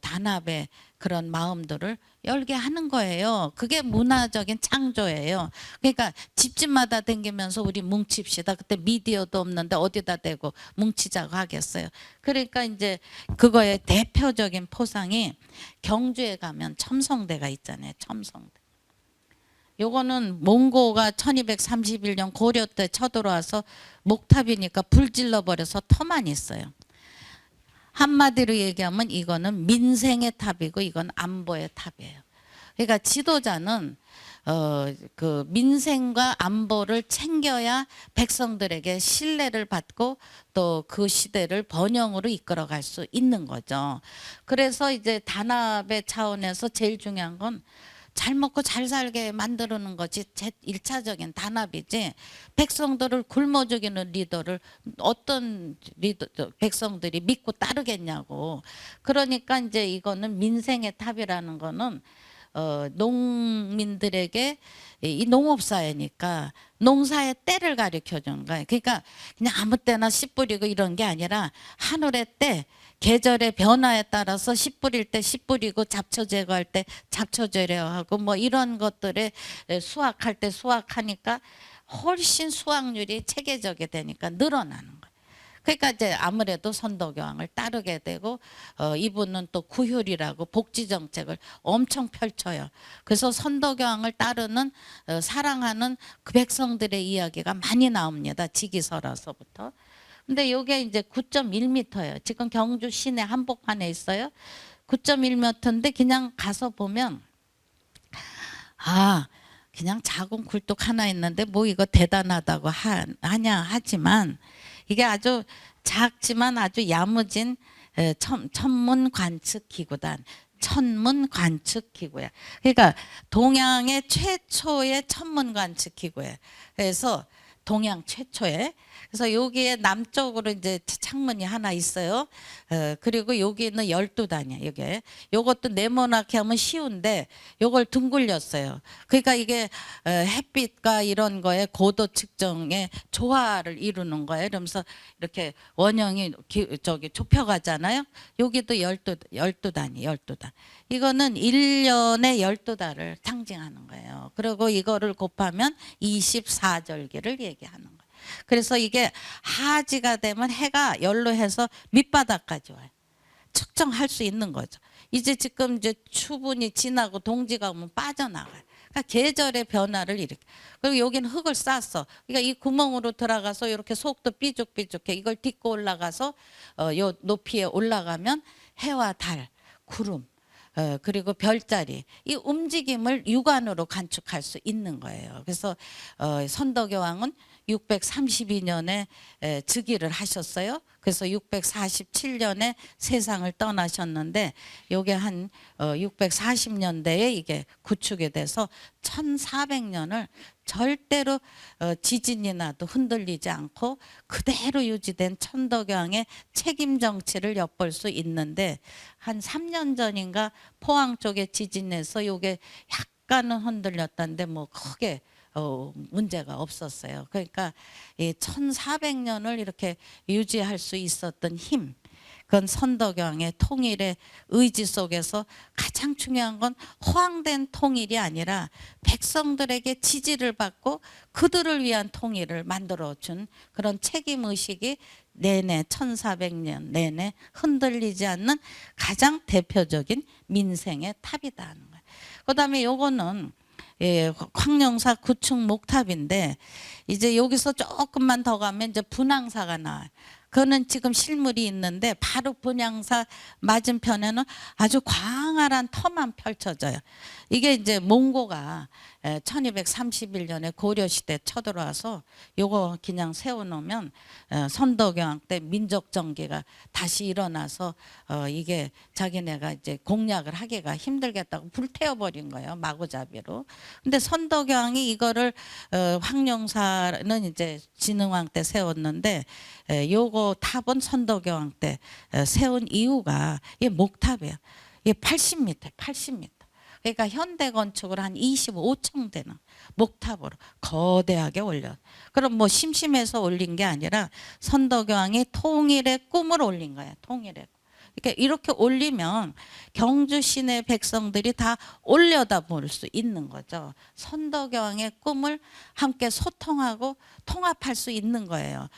단합의 그런 마음들을 열게 하는 거예요. 그게 문화적인 창조예요. 그러니까 집집마다 다니면서 우리 뭉칩시다. 그때 미디어도 없는데 어디다 대고 뭉치자고 하겠어요. 그러니까 이제 그거의 대표적인 포상이 경주에 가면 첨성대가 있잖아요. 첨성대. 요거는 몽고가 1231년 고려 때 쳐들어와서 목탑이니까 불질러 버려서 터만 있어요. 한마디로 얘기하면 이거는 민생의 탑이고 이건 안보의 탑이에요. 그러니까 지도자는 그 민생과 안보를 챙겨야 백성들에게 신뢰를 받고 또 그 시대를 번영으로 이끌어갈 수 있는 거죠. 그래서 이제 단합의 차원에서 제일 중요한 건 잘 먹고 잘 살게 만드는 것이 제 1차적인 단합이지 백성들을 굶어 죽이는 리더를 어떤 리더 백성들이 믿고 따르겠냐고. 그러니까 이제 이거는 민생의 탑이라는 거는 농민들에게 이 농업사회니까 농사의 때를 가르쳐 주는 거예요. 그러니까 그냥 아무 때나 씨 뿌리고 이런 게 아니라 하늘의 때 계절의 변화에 따라서 씨 뿌릴 때 씨 뿌리고 잡초 제거할 때 잡초 제거하고 뭐 이런 것들에 수확할 때 수확하니까 훨씬 수확률이 체계적이 되니까 늘어나는 거예요. 그러니까 이제 아무래도 선덕여왕을 따르게 되고 이분은 또 구휼이라고 복지 정책을 엄청 펼쳐요. 그래서 선덕여왕을 따르는 사랑하는 그 백성들의 이야기가 많이 나옵니다. 지기서라서부터. 근데 이게 이제 9.1m예요. 지금 경주 시내 한복판에 있어요. 9.1m인데 그냥 가서 보면 아 그냥 작은 굴뚝 하나 있는데 뭐 이거 대단하다고 하냐 하지만 이게 아주 작지만 아주 야무진 천문 관측 기구단. 천문 관측 기구야. 그러니까 동양의 최초의 천문 관측 기구예요. 그래서 동양 최초의 그래서 여기에 남쪽으로 이제 창문이 하나 있어요. 그리고 여기는 12단이야. 여기. 요것도 네모나게 하면 쉬운데 요걸 둥글렸어요. 그러니까 이게 햇빛과 이런 거에 고도 측정에 조화를 이루는 거예요. 그러면서 이렇게 원형이 저기 좁혀가잖아요. 여기도 12단이 12단. 이거는 1년에 12달을 상징하는 거예요. 그리고 이거를 곱하면 24절기를 얘기하는 거예요. 그래서 이게 하지가 되면 해가 연로해서 밑바닥까지 와요. 측정할 수 있는 거죠. 이제 지금 이제 추분이 지나고 동지가 오면 빠져나가요. 그러니까 계절의 변화를 일으켜. 그리고 여기는 흙을 쌌어. 그러니까 이 구멍으로 들어가서 이렇게 속도 삐죽삐죽해. 이걸 딛고 올라가서 요 높이에 올라가면 해와 달, 구름, 그리고 별자리 이 움직임을 육안으로 관측할 수 있는 거예요. 그래서 선덕여 왕은 632년에 즉위를 하셨어요. 그래서 647년에 세상을 떠나셨는데 요게 한 640년대에 이게 구축이 돼서 1400년을 절대로 지진이 나도 흔들리지 않고 그대로 유지된 천덕여왕의 책임 정치를 엿볼 수 있는데 한 3년 전인가 포항 쪽에 지진에서 요게 약간은 흔들렸다는데 뭐 크게 문제가 없었어요. 그러니까 이 1400년을 이렇게 유지할 수 있었던 힘, 그건 선덕여왕의 통일의 의지 속에서 가장 중요한 건 허황된 통일이 아니라 백성들에게 지지를 받고 그들을 위한 통일을 만들어준 그런 책임의식이 내내 1400년 내내 흔들리지 않는 가장 대표적인 민생의 탑이다 하는 거예요. 그 다음에 요거는 황룡사 구축 목탑인데 이제 여기서 조금만 더 가면 이제 분황사가 나와요. 그거는 지금 실물이 있는데 바로 분향사 맞은편에는 아주 광활한 터만 펼쳐져요. 이게 이제 몽고가 1231년에 고려시대 쳐들어와서 요거 그냥 세워놓으면 선덕여왕 때 민족정기가 다시 일어나서 이게 자기네가 이제 공략을 하기가 힘들겠다고 불태워버린 거예요. 마구잡이로. 근데 선덕여왕이 이거를 황룡사는 이제 진흥왕 때 세웠는데 요거 탑은 선덕여왕 때 세운 이유가 이 목탑이에요. 이게 80m, 80m. 그러니까 현대 건축으로 한 25층 되는 목탑으로 거대하게 올려. 그럼 뭐 심심해서 올린 게 아니라 선덕여왕이 통일의 꿈을 올린 거예요. 통일의 꿈. 그러니까 이렇게 올리면 경주 시내 백성들이 다 올려다 볼 수 있는 거죠. 선덕여왕의 꿈을 함께 소통하고 통합할 수 있는 거예요.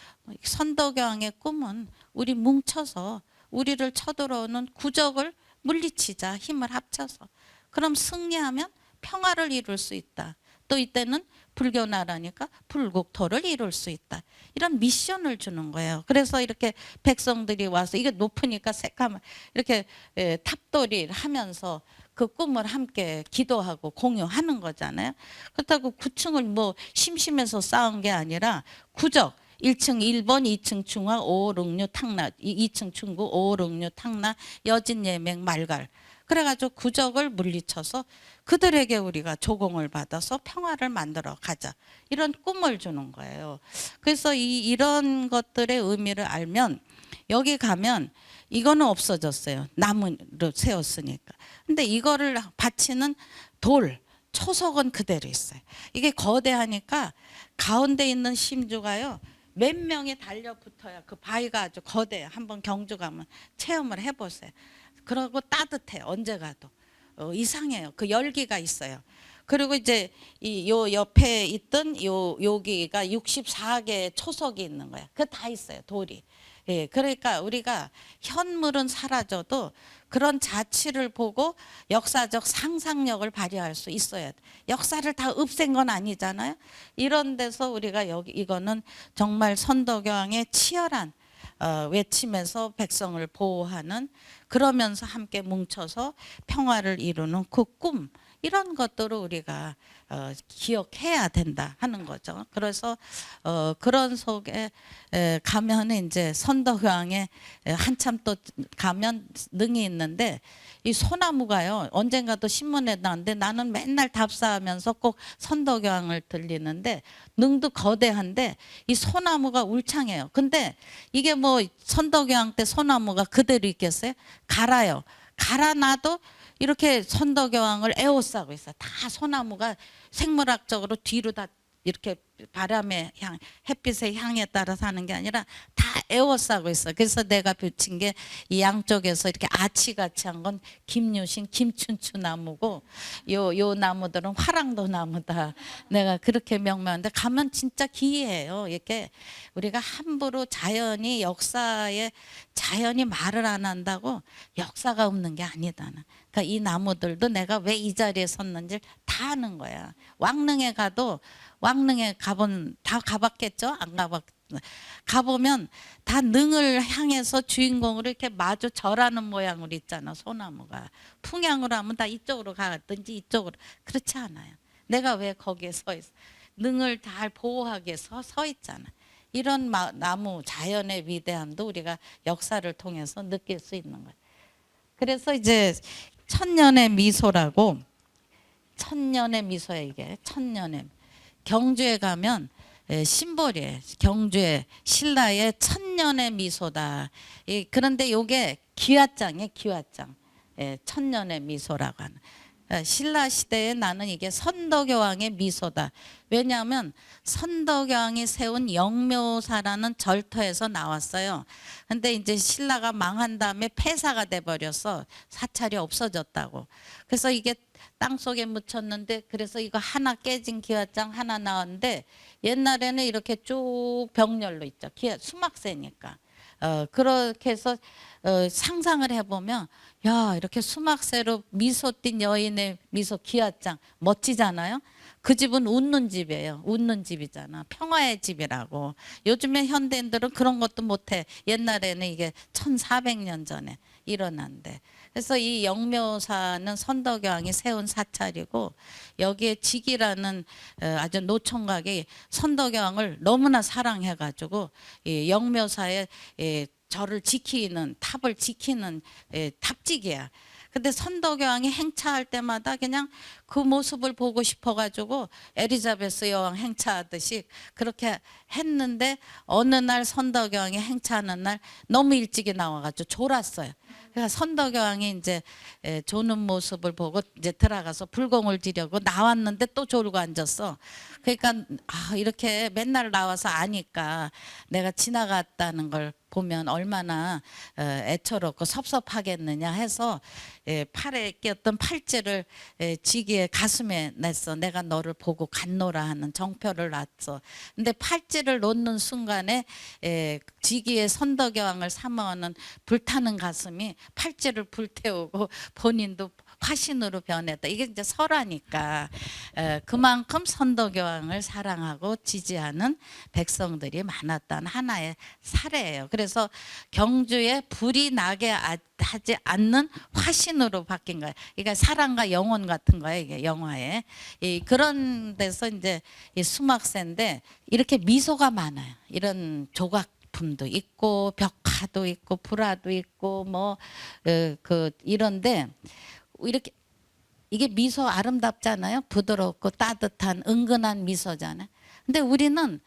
선덕여왕의 꿈은 우리 뭉쳐서 우리를 쳐들어오는 구적을 물리치자, 힘을 합쳐서. 그럼 승리하면 평화를 이룰 수 있다. 또 이때는 불교 나라니까 불국토를 이룰 수 있다. 이런 미션을 주는 거예요. 그래서 이렇게 백성들이 와서 이게 높으니까 새까만 이렇게 탑돌이를 하면서 그 꿈을 함께 기도하고 공유하는 거잖아요. 그렇다고 구층을 뭐 심심해서 쌓은 게 아니라 구적 1층 1번, 2층 중화, 5, 6, 6 탕나, 2층 중구, 5, 6, 6 탕나, 여진, 예맹, 말갈. 그래가지고 구적을 물리쳐서 그들에게 우리가 조공을 받아서 평화를 만들어 가자. 이런 꿈을 주는 거예요. 그래서 이런 것들의 의미를 알면 여기 가면 이거는 없어졌어요. 나무로 세웠으니까. 근데 이거를 받치는 돌, 초석은 그대로 있어요. 이게 거대하니까 가운데 있는 심주가요. 몇 명이 달려붙어야 그 바위가 아주 거대해요. 한번 경주 가면 체험을 해보세요. 그러고 따뜻해. 언제 가도 이상해요. 그 열기가 있어요. 그리고 이제 요 옆에 있던 여기가 64개의 초석이 있는 거야. 그 다 있어요. 돌이. 예, 그러니까 우리가 현물은 사라져도 그런 자취를 보고 역사적 상상력을 발휘할 수 있어야 돼. 역사를 다 없앤 건 아니잖아요. 이런 데서 우리가 이거는 정말 선덕여왕의 치열한 외치면서 백성을 보호하는, 그러면서 함께 뭉쳐서 평화를 이루는 그 꿈, 이런 것들을 우리가 기억해야 된다 하는 거죠. 그래서 그런 속에 가면 이제 선덕여왕에 한참 또 가면 능이 있는데 이 소나무가요 언젠가도 신문에 나왔는데 나는 맨날 답사하면서 꼭 선덕여왕을 들리는데 능도 거대한데 이 소나무가 울창해요. 근데 이게 뭐 선덕여왕 때 소나무가 그대로 있겠어요? 갈아요. 갈아놔도 이렇게 선덕여왕을 에워싸고 있어요. 다 소나무가 생물학적으로 뒤로 다 이렇게 바람의 향, 햇빛의 향에 따라서 하는 게 아니라 다 에워싸고 있어. 그래서 내가 붙인 게 이 양쪽에서 이렇게 아치같이 한 건 김유신, 김춘추 나무고 요 나무들은 화랑도 나무다. 내가 그렇게 명명한데 가면 진짜 기이해요. 이렇게 우리가 함부로 자연이 역사에 자연이 말을 안 한다고 역사가 없는 게 아니다. 그러니까 이 나무들도 내가 왜 이 자리에 섰는지 다 아는 거야. 왕릉에 가도 왕릉에 다 가봤겠죠? 안 가보면 다 능을 향해서 주인공으로 이렇게 마주 절하는 모양으로 있잖아. 소나무가 풍향으로 하면 다 이쪽으로 가든지 이쪽으로. 그렇지 않아요. 내가 왜 거기에 서 있어? 능을 잘 보호하기 위해서 서 있잖아. 이런 나무 자연의 위대함도 우리가 역사를 통해서 느낄 수 있는 거예요. 그래서 이제 천년의 미소라고, 천년의 미소야. 이게 천년의 경주에 가면 심벌이에요. 경주에 신라의 천년의 미소다. 그런데 이게 기와장이에요. 기와장. 천년의 미소라고 하는. 신라 시대에 나는 이게 선덕여왕의 미소다. 왜냐하면 선덕여왕이 세운 영묘사라는 절터에서 나왔어요. 근데 이제 신라가 망한 다음에 폐사가 돼 버려서 사찰이 없어졌다고. 그래서 이게 땅속에 묻혔는데 그래서 이거 하나 깨진 기와장 하나 나왔는데 옛날에는 이렇게 쭉 병렬로 있죠. 수막새니까. 그렇게 해서 상상을 해보면 야 이렇게 수막새로 미소 띈 여인의 미소 기와장 멋지잖아요. 그 집은 웃는 집이에요. 웃는 집이잖아. 평화의 집이라고. 요즘에 현대인들은 그런 것도 못해. 옛날에는 이게 1400년 전에 일어난대. 그래서 이 영묘사는 선덕여왕이 세운 사찰이고 여기에 직이라는 아주 노총각이 선덕여왕을 너무나 사랑해가지고 이 영묘사에 절을 지키는 탑을 지키는 탑직이야. 근데 선덕여왕이 행차할 때마다 그냥 그 모습을 보고 싶어가지고 엘리자베스 여왕 행차하듯이 그렇게 했는데 어느 날 선덕여왕이 행차하는 날 너무 일찍이 나와가지고 졸았어요. 그러니까 선덕여왕이 이제 조는 모습을 보고 이제 들어가서 불공을 지려고 나왔는데 또 졸고 앉았어. 그러니까 이렇게 맨날 나와서 아니까 내가 지나갔다는 걸 보면 얼마나 애처롭고 섭섭하겠느냐 해서 팔에 끼었던 팔찌를 지기의 가슴에 냈어. 내가 너를 보고 갔노라 하는 정표를 놨어. 근데 팔찌를 놓는 순간에 지기의 선덕여왕을 사모하는 불타는 가슴이 팔찌를 불태우고 본인도 화신으로 변했다. 이게 이제 설화니까 그만큼 선덕여왕을 사랑하고 지지하는 백성들이 많았다는 하나의 사례예요. 그래서 경주에 불이 나게 하지 않는 화신으로 바뀐 거예요. 그러니까 사랑과 영혼 같은 거예요. 이게 영화에 그런 데서 이제 이 수막새인데 이렇게 미소가 많아요. 이런 조각품도 있고 벽화도 있고 불화도 있고 뭐 이런데 이렇게 이게 미소 아름답잖아요. 부드럽고 따뜻한 은근한 미소잖아요. 근데 우리는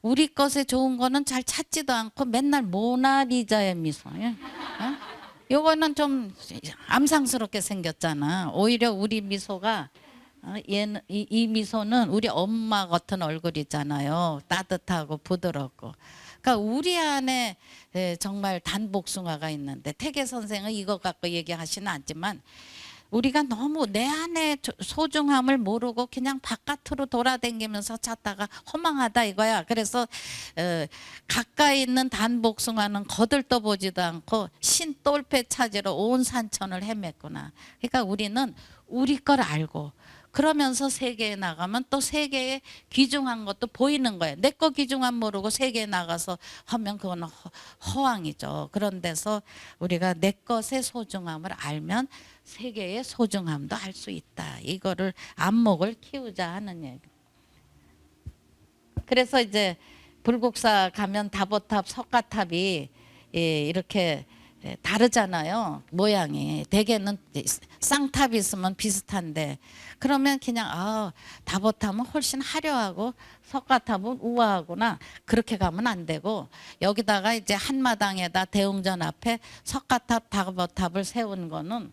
우리 것에 좋은 거는 잘 찾지도 않고 맨날 모나리자의 미소. 요거는 좀 암상스럽게 생겼잖아. 오히려 우리 미소가 이 미소는 우리 엄마 같은 얼굴이잖아요. 따뜻하고 부드럽고. 그러니까 우리 안에 정말 단복숭아가 있는데 태계 선생은 이거 갖고 얘기하시는 않지만 우리가 너무 내 안에 소중함을 모르고 그냥 바깥으로 돌아다니면서 찾다가 허망하다 이거야. 그래서 가까이 있는 단복숭아는 거들떠보지도 않고 신똘패 찾으러 온 산천을 헤맸구나. 그러니까 우리는 우리 걸 알고 그러면서 세계에 나가면 또 세계에 귀중한 것도 보이는 거예요. 내 거 귀중한 모르고 세계에 나가서 하면 그건 허황이죠. 그런 데서 우리가 내 것의 소중함을 알면 세계의 소중함도 알 수 있다. 이거를 안목을 키우자 하는 얘기. 그래서 이제 불국사 가면 다보탑, 석가탑이 이렇게 다르잖아요. 모양이. 대개는 쌍탑이 있으면 비슷한데 그러면 그냥 다보탑은 훨씬 화려하고 석가탑은 우아하구나. 그렇게 가면 안 되고 여기다가 이제 한마당에다 대웅전 앞에 석가탑, 다보탑을 세운 거는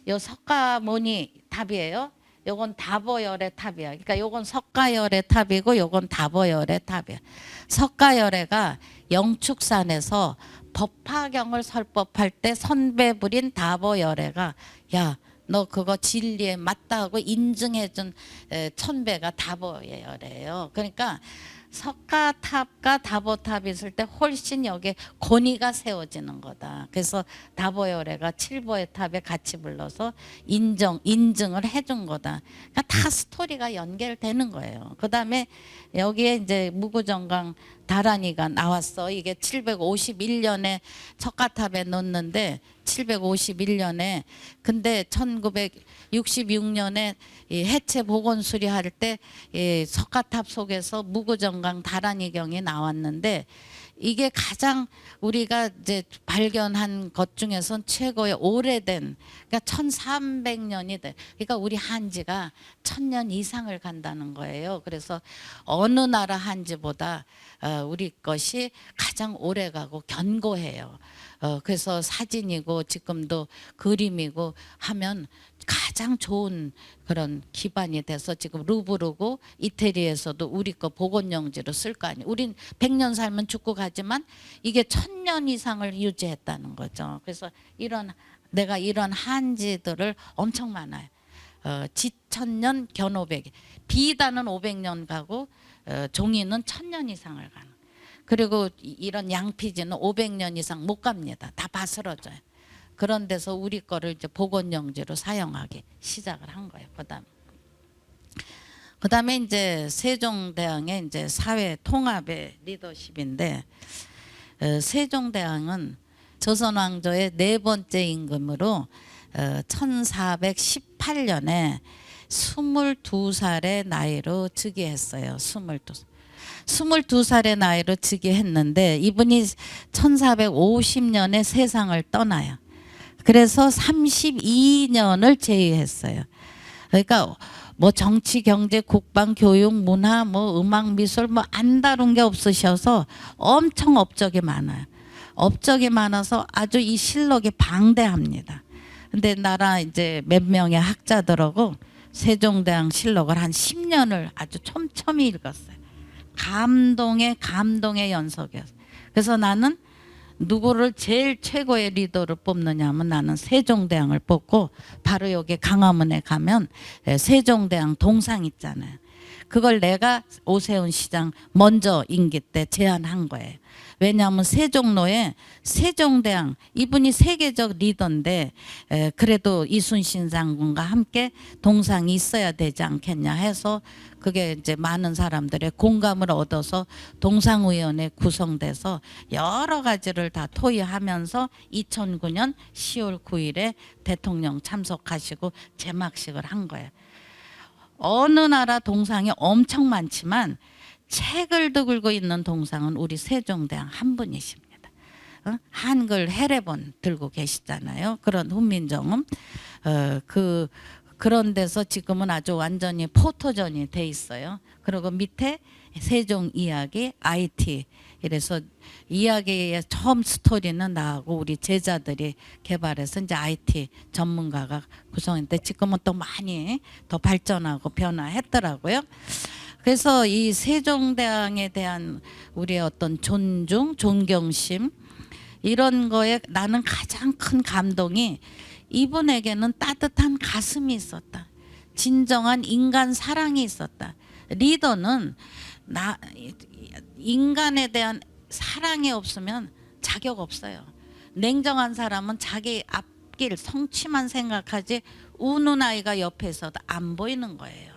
요 석가모니 탑이에요. 요건 다보열의 탑이야. 그러니까 요건 석가열의 탑이고 요건 다보열의 탑이야. 석가열애가 영축산에서 법화경을 설법할 때 선배 부린 다보열애가 야, 너 그거 진리에 맞다 하고 인증해준 천배가 다보열애예요. 그러니까 석가탑과 다보탑이 있을 때 훨씬 여기에 권위가 세워지는 거다. 그래서 다보열애가 칠보의 탑에 같이 불러서 인증을 해준 거다. 그러니까 다 스토리가 연결되는 거예요. 그 다음에 여기에 이제 무구정강 다란이가 나왔어. 이게 751년에 석가탑에 넣는데 751년에 근데 1966년에 이 해체 복원 수리할 때 석가탑 속에서 무구정강 다란이경이 나왔는데 이게 가장 우리가 이제 발견한 것 중에선 최고의 오래된 그러니까 1300년이 돼. 그러니까 우리 한지가 1000년 이상을 간다는 거예요. 그래서 어느 나라 한지보다 우리 것이 가장 오래 가고 견고해요. 그래서 사진이고 지금도 그림이고 하면 가장 좋은 그런 기반이 돼서 지금 루브르고 이태리에서도 우리 거 복원용지로 쓸 거 아니에요. 우린 100년 살면 죽고 가지만 이게 1000년 이상을 유지했다는 거죠. 그래서 내가 이런 한지들을 엄청 많아요. 지천년 견500 비단은 500년 가고 종이는 1000년 이상을 가는. 그리고 이런 양피지는 500년 이상 못 갑니다. 다 바스러져요. 그런 데서 우리 거를 이제 복원용지로 사용하기 시작을 한 거예요. 그다음에 이제 세종대왕의 이제 사회 통합의 리더십인데 세종대왕은 조선왕조의 네 번째 임금으로 1418년에 22살의 나이로 즉위했어요. 22살의 나이로 즉위했는데 이분이 1450년에 세상을 떠나요. 그래서 32년을 제위했어요. 그러니까 뭐 정치, 경제, 국방, 교육, 문화, 뭐 음악, 미술 뭐 안 다룬 게 없으셔서 엄청 업적이 많아요. 업적이 많아서 아주 이 실록이 방대합니다. 근데 나라 이제 몇 명의 학자들하고 세종대왕 실록을 한 10년을 아주 촘촘히 읽었어요. 감동의 연속이었어요. 그래서 나는 누구를 제일 최고의 리더를 뽑느냐면 나는 세종대왕을 뽑고 바로 여기 강화문에 가면 세종대왕 동상 있잖아요. 그걸 내가 오세훈 시장 먼저 임기 때 제안한 거예요. 왜냐하면 세종로에 세종대왕 이분이 세계적 리더인데 그래도 이순신 장군과 함께 동상이 있어야 되지 않겠냐 해서 그게 이제 많은 사람들의 공감을 얻어서 동상위원회 구성돼서 여러 가지를 다 토의하면서 2009년 10월 9일에 대통령 참석하시고 제막식을 한 거예요. 어느 나라 동상이 엄청 많지만 책을 들고 있는 동상은 우리 세종대왕 한 분이십니다. 한글 해례본 들고 계시잖아요. 그런 훈민정음 그런 데서 지금은 아주 완전히 포토전이 돼 있어요. 그리고 밑에 세종 이야기 IT 이래서 이야기의 처음 스토리는 나하고 우리 제자들이 개발해서 이제 IT 전문가가 구성했는데 지금은 또 많이 더 발전하고 변화했더라고요. 그래서 이 세종대왕에 대한 우리의 어떤 존경심 이런 거에 나는 가장 큰 감동이 이분에게는 따뜻한 가슴이 있었다. 진정한 인간 사랑이 있었다. 리더는 인간에 대한 사랑이 없으면 자격 없어요. 냉정한 사람은 자기 꽃길 성취만 생각하지 우는 아이가 옆에 있어도 안 보이는 거예요.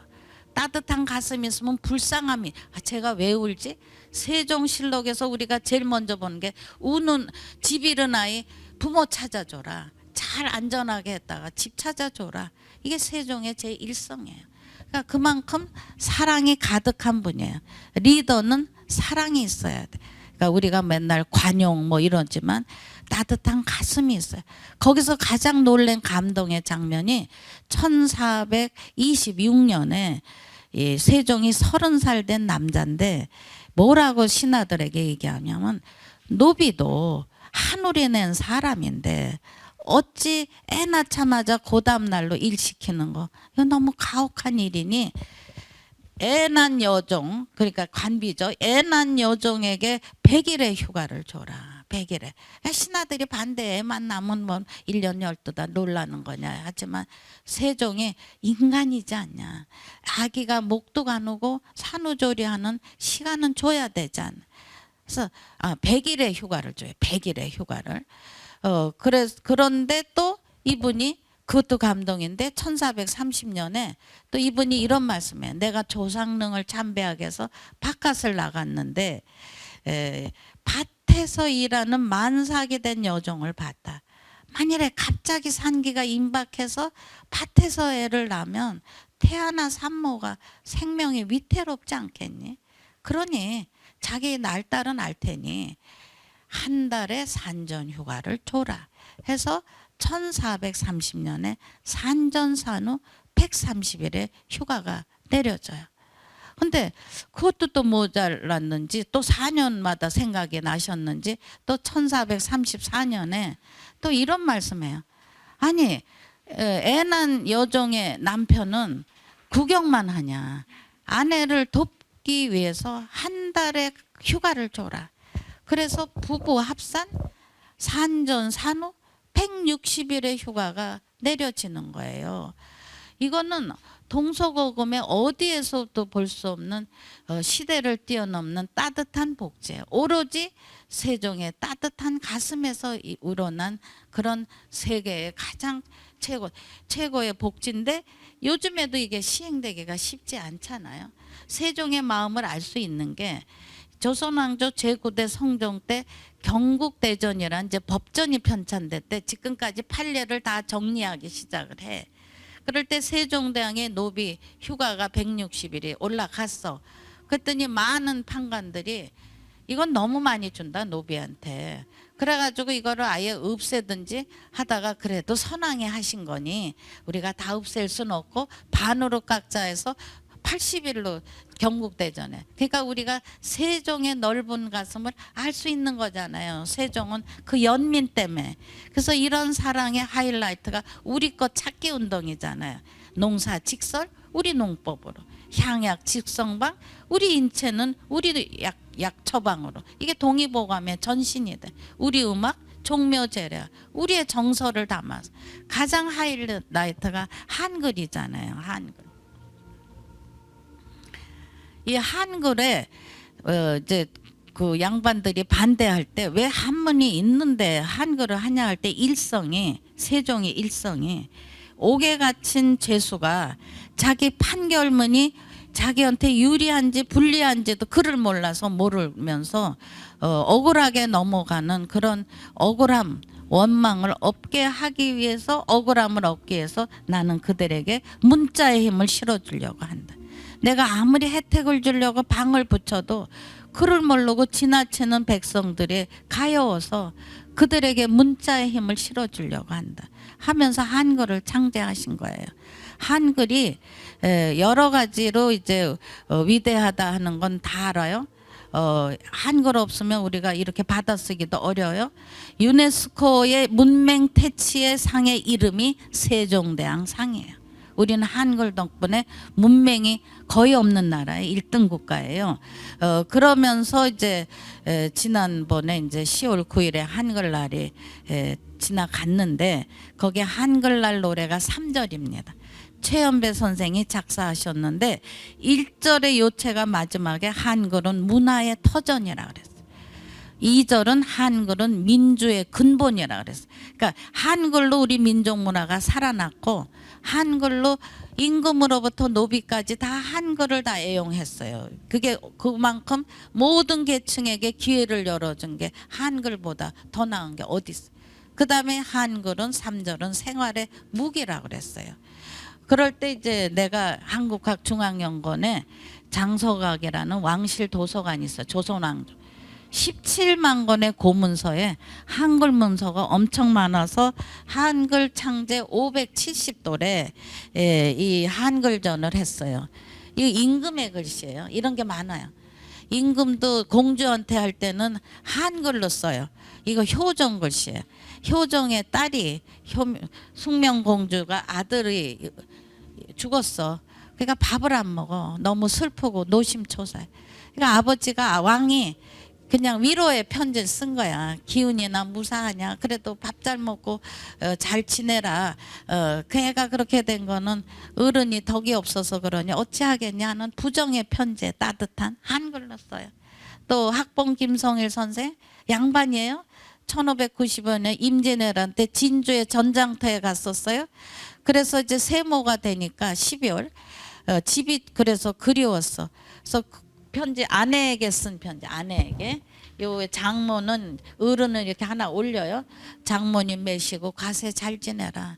따뜻한 가슴이 있으면 불쌍함이 제가 왜 울지? 세종실록에서 우리가 제일 먼저 보는 게 우는 집 잃은 아이 부모 찾아줘라. 잘 안전하게 했다가 집 찾아줘라. 이게 세종의 제1성이에요. 그러니까 그만큼 사랑이 가득한 분이에요. 리더는 사랑이 있어야 돼. 그러니까 우리가 맨날 관용 뭐 이러지만 따뜻한 가슴이 있어요. 거기서 가장 놀란 감동의 장면이 1426년에 이 세종이 30살 된 남자인데 뭐라고 신하들에게 얘기하냐면 노비도 하늘이 낸 사람인데 어찌 애 낳자마자 그 다음날로 일 시키는 거 이거 너무 가혹한 일이니 애 낳은 여종 그러니까 관비죠. 애 낳은 여종에게 100일의 휴가를 줘라. 100일에. 신하들이 반대 애만 낳으면 뭐 1년 12달 놀라는 거냐 하지만 세종이 인간이지 않냐. 아기가 목도 가누고 산후조리하는 시간은 줘야 되지 않나. 그래서 100일의 휴가를 줘요. 100일의 휴가를. 그런데 또 이분이 그것도 감동인데 1430년에 또 이분이 이런 말씀해요. 내가 조상릉을 참배하기 위해서 바깥을 나갔는데 밭에서 일하는 만삭이 된 여종을 봤다. 만일에 갑자기 산기가 임박해서 밭에서 애를 낳으면 태아나 산모가 생명이 위태롭지 않겠니? 그러니 자기 날딸은 알 테니 한 달의 산전 휴가를 줘라 해서 1430년에 산전산후 130일의 휴가가 내려져요. 근데 그것도 또 모자랐는지 또 4년마다 생각이 나셨는지 또 1434년에 또 이런 말씀해요. 아니 애 낳은 여종의 남편은 구경만 하냐. 아내를 돕기 위해서 한 달의 휴가를 줘라. 그래서 부부 합산 산전산후 160일의 휴가가 내려지는 거예요. 이거는 동서고금의 어디에서도 볼 수 없는 시대를 뛰어넘는 따뜻한 복지예요. 오로지 세종의 따뜻한 가슴에서 우러난 그런 세계의 가장 최고의 복지인데 요즘에도 이게 시행되기가 쉽지 않잖아요. 세종의 마음을 알 수 있는 게 조선왕조 제9대 성종 때 경국대전이란 이제 법전이 편찬될 때 지금까지 판례를 다 정리하기 시작을 해. 그럴 때 세종대왕의 노비 휴가가 160일이 올라갔어. 그랬더니 많은 판관들이 이건 너무 많이 준다 노비한테. 그래가지고 이거를 아예 없애든지 하다가 그래도 선왕이 하신 거니 우리가 다 없앨 수는 없고 반으로 깎자 해서 80일로 경국대전에. 그러니까 우리가 세종의 넓은 가슴을 알 수 있는 거잖아요. 세종은 그 연민 때문에. 그래서 이런 사랑의 하이라이트가 우리 것 찾기 운동이잖아요. 농사 직설 우리 농법으로, 향약 직성방 우리 인체는 우리 약 처방으로. 이게 동의보감의 전신이 돼. 우리 음악 종묘제례 우리의 정서를 담아서 가장 하이라이트가 한글이잖아요. 한글. 이 한글에 이제 그 양반들이 반대할 때 왜 한문이 있는데 한글을 하냐 할 때 일성이 세종의 일성이 옥에 갇힌 죄수가 자기 판결문이 자기한테 유리한지 불리한지도 글을 몰라서 모르면서 억울하게 넘어가는 그런 억울함 원망을 없게 하기 위해서 억울함을 얻기 위해서 나는 그들에게 문자의 힘을 실어주려고 한다. 내가 아무리 혜택을 주려고 방을 붙여도 그를 모르고 지나치는 백성들이 가여워서 그들에게 문자의 힘을 실어주려고 한다 하면서 한글을 창제하신 거예요. 한글이 여러 가지로 이제 위대하다 하는 건 다 알아요. 한글 없으면 우리가 이렇게 받아쓰기도 어려워요. 유네스코의 문맹 태치의 상의 이름이 세종대왕 상이에요. 우리는 한글 덕분에 문맹이 거의 없는 나라의 1등 국가예요. 그러면서 이제 지난번에 이제 10월 9일에 한글날이 지나갔는데 거기에 한글날 노래가 3절입니다. 최연배 선생이 작사하셨는데 1절의 요체가 마지막에 한글은 문화의 터전이라 그랬어요. 2절은 한글은 민주의 근본이라 그랬어요. 그러니까 한글로 우리 민족 문화가 살아났고 한글로 임금으로부터 노비까지 다 한글을 다 애용했어요. 그게 그만큼 모든 계층에게 기회를 열어준 게 한글보다 더 나은 게 어디 있어요. 그 다음에 한글은 3절은 생활의 무기라 그랬어요. 그럴 때 이제 내가 한국학중앙연구원에 장서각이라는 왕실 도서관이 있어. 조선왕조 17만 권의 고문서에 한글 문서가 엄청 많아서 한글 창제 570돌에 이 한글전을 했어요. 이 임금의 글씨예요. 이런 게 많아요. 임금도 공주한테 할 때는 한글로 써요. 이거 효정 글씨예요. 효정의 딸이 숙명공주가 아들이 죽었어. 그러니까 밥을 안 먹어. 너무 슬프고 노심초사해. 그러니까 아버지가 왕이 그냥 위로의 편지를 쓴 거야. 기운이나 무사하냐. 그래도 밥 잘 먹고 잘 지내라. 그 애가 그렇게 된 거는 어른이 덕이 없어서 그러니 어찌하겠냐는 부정의 편지에 따뜻한 한글로 써요. 또 학봉 김성일 선생 양반이에요. 1590년에 임진왜란 때 진주의 전장터에 갔었어요. 그래서 이제 세모가 되니까 12월 집이 그래서 그리웠어. 그래서 편지 아내에게 쓴 편지. 아내에게 요 장모는 어른을 이렇게 하나 올려요. 장모님 매시고 과세 잘 지내라.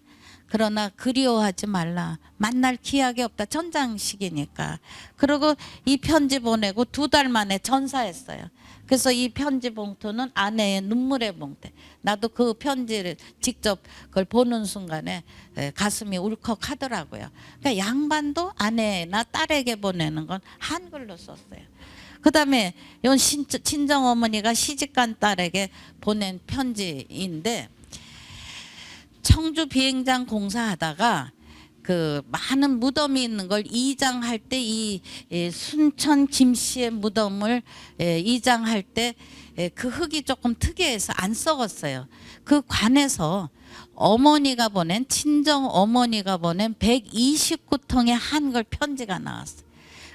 그러나 그리워하지 말라. 만날 기약이 없다. 전장식이니까. 그리고 이 편지 보내고 2달 만에 전사했어요. 그래서 이 편지 봉투는 아내의 눈물의 봉투. 나도 그 편지를 직접 그걸 보는 순간에 가슴이 울컥하더라고요. 그러니까 양반도 아내나 딸에게 보내는 건 한글로 썼어요. 그다음에 이건 친정 어머니가 시집간 딸에게 보낸 편지인데 청주 비행장 공사하다가 그 많은 무덤이 있는 걸 이장할 때 이 순천 김씨의 무덤을 이장할 때 그 흙이 조금 특이해서 안 썩었어요. 그 관에서 어머니가 보낸 친정 어머니가 보낸 129통의 한글 편지가 나왔어요.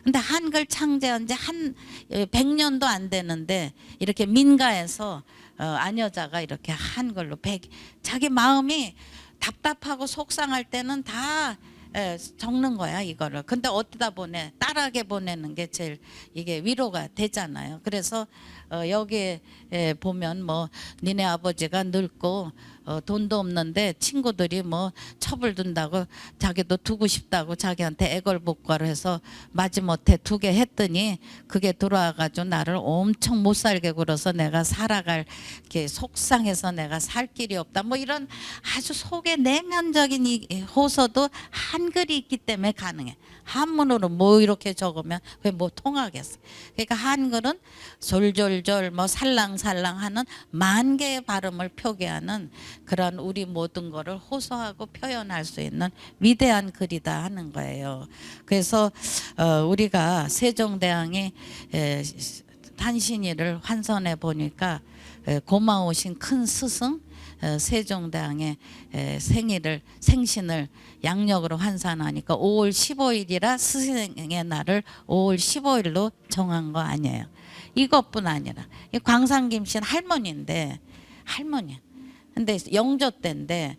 근데 한글 창제한 지 한 100년도 안 되는데 이렇게 민가에서 아녀자가 이렇게 한글로 자기 마음이 답답하고 속상할 때는 다 적는 거야 이거를. 근데 어디다 보내? 딸에게 보내는 게 제일 이게 위로가 되잖아요. 그래서 여기에 보면 뭐 니네 아버지가 늙고 돈도 없는데 친구들이 뭐 첩을 둔다고 자기도 두고 싶다고 자기한테 애걸복걸을 해서 마지못해 두게 했더니 그게 들어와가지고 나를 엄청 못 살게 굴어서 내가 살아갈 게 속상해서 내가 살 길이 없다. 뭐 이런 아주 속에 내면적인 이 호소도 한글이 있기 때문에 가능해. 한문으로 뭐 이렇게 적으면 그게 뭐 통하겠어. 그러니까 한글은 졸졸졸 뭐 살랑살랑 하는 만 개의 발음을 표기하는 그런 우리 모든 거를 호소하고 표현할 수 있는 위대한 글이다 하는 거예요. 그래서 우리가 세종대왕이 탄신일을 환선해 보니까 고마우신 큰 스승 세종대왕의 생신을 양력으로 환산하니까 5월 15일이라 스승의 날을 5월 15일로 정한 거 아니에요. 이것뿐 아니라 광산 김씨는 할머니인데 할머니. 근데 영조 때인데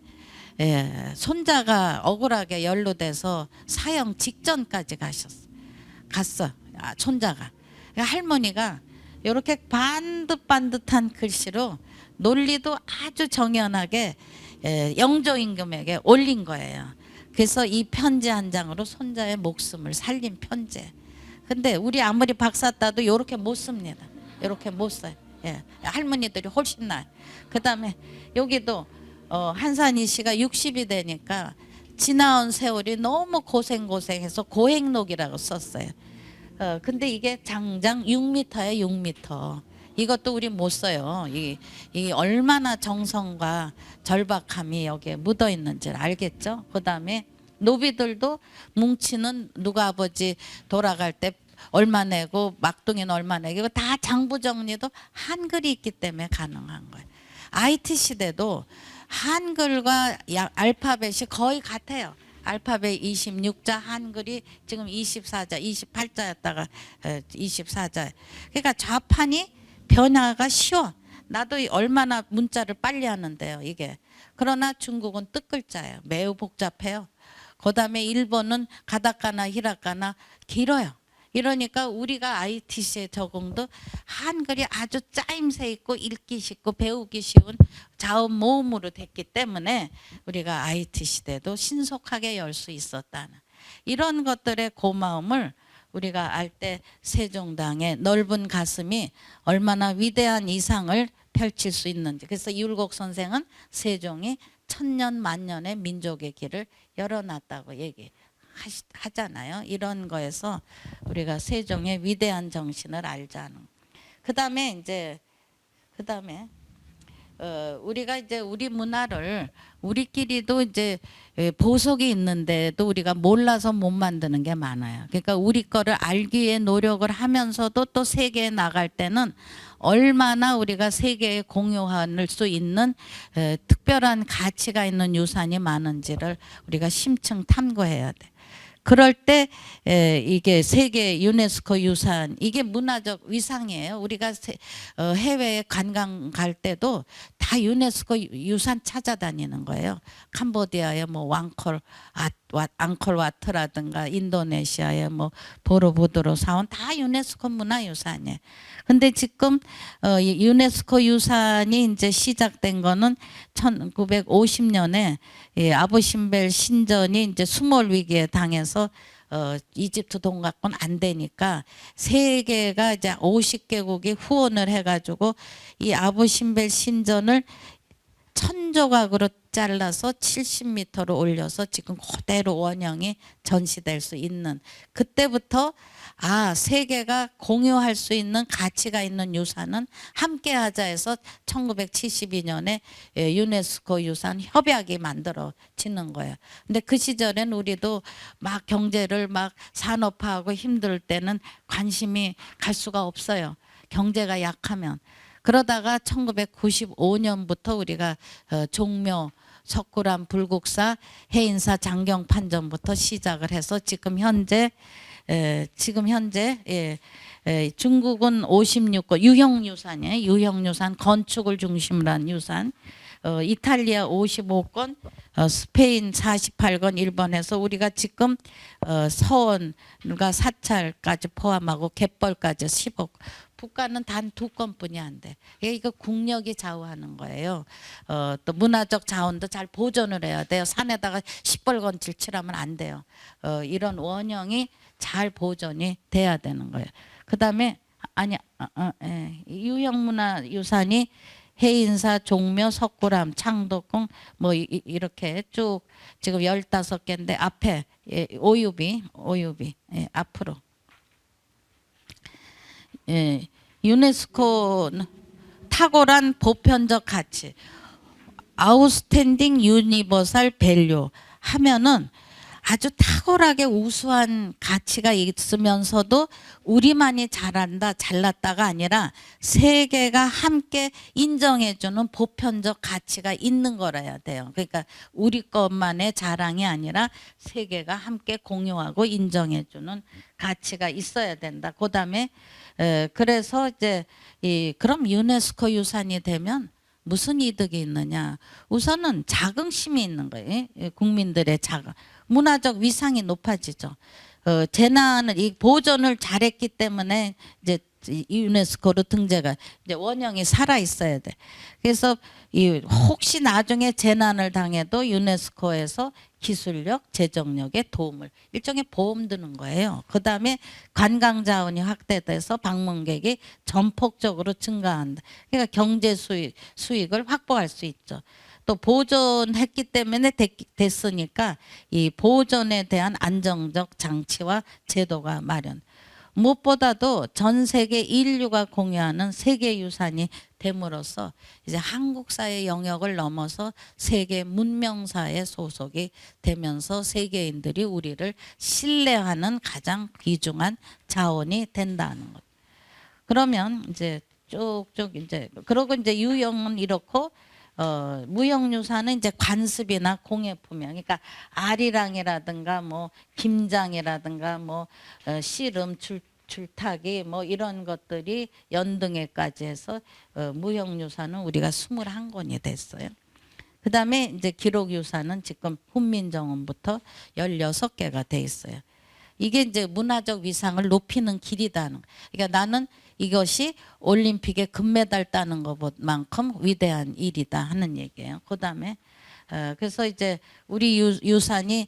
손자가 억울하게 연루돼서 사형 직전까지 갔어. 손자가. 할머니가 이렇게 반듯반듯한 글씨로 논리도 아주 정연하게 영조 임금에게 올린 거예요. 그래서 이 편지 한 장으로 손자의 목숨을 살린 편지. 근데 우리 아무리 박사 따도 이렇게 못 씁니다. 이렇게 못 써요. 할머니들이 훨씬 나아요. 그 다음에 여기도 한산희 씨가 60이 되니까 지나온 세월이 너무 고생해서 고행록이라고 썼어요. 근데 이게 장장 6m에 6m. 이것도 우리 못 써요. 이 얼마나 정성과 절박함이 여기에 묻어 있는지 알겠죠? 그 다음에 노비들도 뭉치는 누가 아버지 돌아갈 때 얼마 내고 막둥이는 얼마 내고 다 장부 정리도 한글이 있기 때문에 가능한 거예요. IT 시대도 한글과 알파벳이 거의 같아요. 알파벳 26자, 한글이 지금 24자, 28자였다가 24자. 그러니까 좌판이 변화가 쉬워. 나도 얼마나 문자를 빨리 하는데요, 이게. 그러나 중국은 뜻글자예요. 매우 복잡해요. 그다음에 일본은 가다카나 히라카나 길어요. 이러니까 우리가 ITC에 적응도 한글이 아주 짜임새 있고 읽기 쉽고 배우기 쉬운 자음 모음으로 됐기 때문에 우리가 IT 시대도 신속하게 열 수 있었다는 이런 것들의 고마움을 우리가 알 때 세종당의 넓은 가슴이 얼마나 위대한 이상을 펼칠 수 있는지. 그래서 이율곡 선생은 세종이 천년 만년의 민족의 길을 열어놨다고 얘기하잖아요. 이런 거에서 우리가 세종의 위대한 정신을 알자는. 그다음에 이제 우리가 이제 우리 문화를 우리끼리도 이제 보석이 있는데도 우리가 몰라서 못 만드는 게 많아요. 그러니까 우리 거를 알기 위해 노력을 하면서도 또 세계에 나갈 때는 얼마나 우리가 세계에 공유할 수 있는 특별한 가치가 있는 유산이 많은지를 우리가 심층 탐구해야 돼. 그럴 때 이게 세계 유네스코 유산 이게 문화적 위상이에요. 우리가 해외에 관광 갈 때도 다 유네스코 유산 찾아다니는 거예요. 캄보디아의 뭐 앙콜와트라든가 인도네시아의 뭐 보로부드로 사원 다 유네스코 문화유산이에요. 근데 지금 유네스코 유산이 이제 시작된 거는 1950년에 아부신벨 신전이 이제 수몰 위기에 당해서 이집트 돈 갖고는 안 되니까 세계가 이제 50개국이 후원을 해가지고 이 아부신벨 신전을 1000조각으로 잘라서 70m로 올려서 지금 그대로 원형이 전시될 수 있는 그때부터 세계가 공유할 수 있는 가치가 있는 유산은 함께 하자 해서 1972년에 유네스코 유산 협약이 만들어지는 거예요. 근데 그 시절엔 우리도 막 경제를 막 산업화하고 힘들 때는 관심이 갈 수가 없어요. 경제가 약하면. 그러다가 1995년부터 우리가 종묘 석굴암 불국사 해인사 장경판전부터 시작을 해서 지금 현재 중국은 56건 유형유산이에요. 유형유산 건축을 중심으로 한 유산. 이탈리아 55건, 스페인 48건, 일본에서 우리가 지금 서원과 사찰까지 포함하고 갯벌까지 10억. 북한은 단 2건뿐이 안 돼. 이거 국력이 좌우하는 거예요. 또 문화적 자원도 잘 보존을 해야 돼요. 산에다가 시뻘건 칠하면 안 돼요. 이런 원형이 잘 보존이 돼야 되는 거예요. 그다음에 유형문화유산이 해인사, 종묘, 석굴암, 창덕궁 뭐 이렇게 쭉 지금 15개인데 앞에 오유비 앞으로 유네스코는 탁월한 보편적 가치 아웃스탠딩 유니버설 밸류 하면은 아주 탁월하게 우수한 가치가 있으면서도 우리만이 잘한다 잘났다가 아니라 세계가 함께 인정해주는 보편적 가치가 있는 거라야 돼요. 그러니까 우리 것만의 자랑이 아니라 세계가 함께 공유하고 인정해주는 가치가 있어야 된다. 그다음에 그래서 이제 그럼 유네스코 유산이 되면 무슨 이득이 있느냐? 우선은 자긍심이 있는 거예요. 국민들의 자긍. 문화적 위상이 높아지죠. 재난을 이 보존을 잘했기 때문에 이제 유네스코로 등재가 이제 원형이 살아 있어야 돼. 그래서 혹시 나중에 재난을 당해도 유네스코에서 기술력, 재정력에 도움을 일종의 보험 드는 거예요. 그다음에 관광 자원이 확대돼서 방문객이 전폭적으로 증가한다. 그러니까 경제 수익을 확보할 수 있죠. 또 보존했기 때문에 됐으니까 이 보존에 대한 안정적 장치와 제도가 마련. 무엇보다도 전 세계 인류가 공유하는 세계 유산이 됨으로써 이제 한국사의 영역을 넘어서 세계 문명사에 소속이 되면서 세계인들이 우리를 신뢰하는 가장 귀중한 자원이 된다는 것. 그러면 이제 쭉쭉 이제 그러고 이제 유형은 이렇고 무형유산은 이제 관습이나 공예품이야. 그러니까 아리랑이라든가 뭐 김장이라든가 뭐 씨름, 줄타기 뭐 이런 것들이 연등회까지 해서 무형유산은 우리가 21권이 됐어요. 그다음에 이제 기록유산은 지금 훈민정음부터 16개가 돼 있어요. 이게 이제 문화적 위상을 높이는 길이다는. 그러니까 나는 이것이 올림픽에 금메달 따는 것만큼 위대한 일이다 하는 얘기예요. 그다음에 그래서 이제 우리 유산이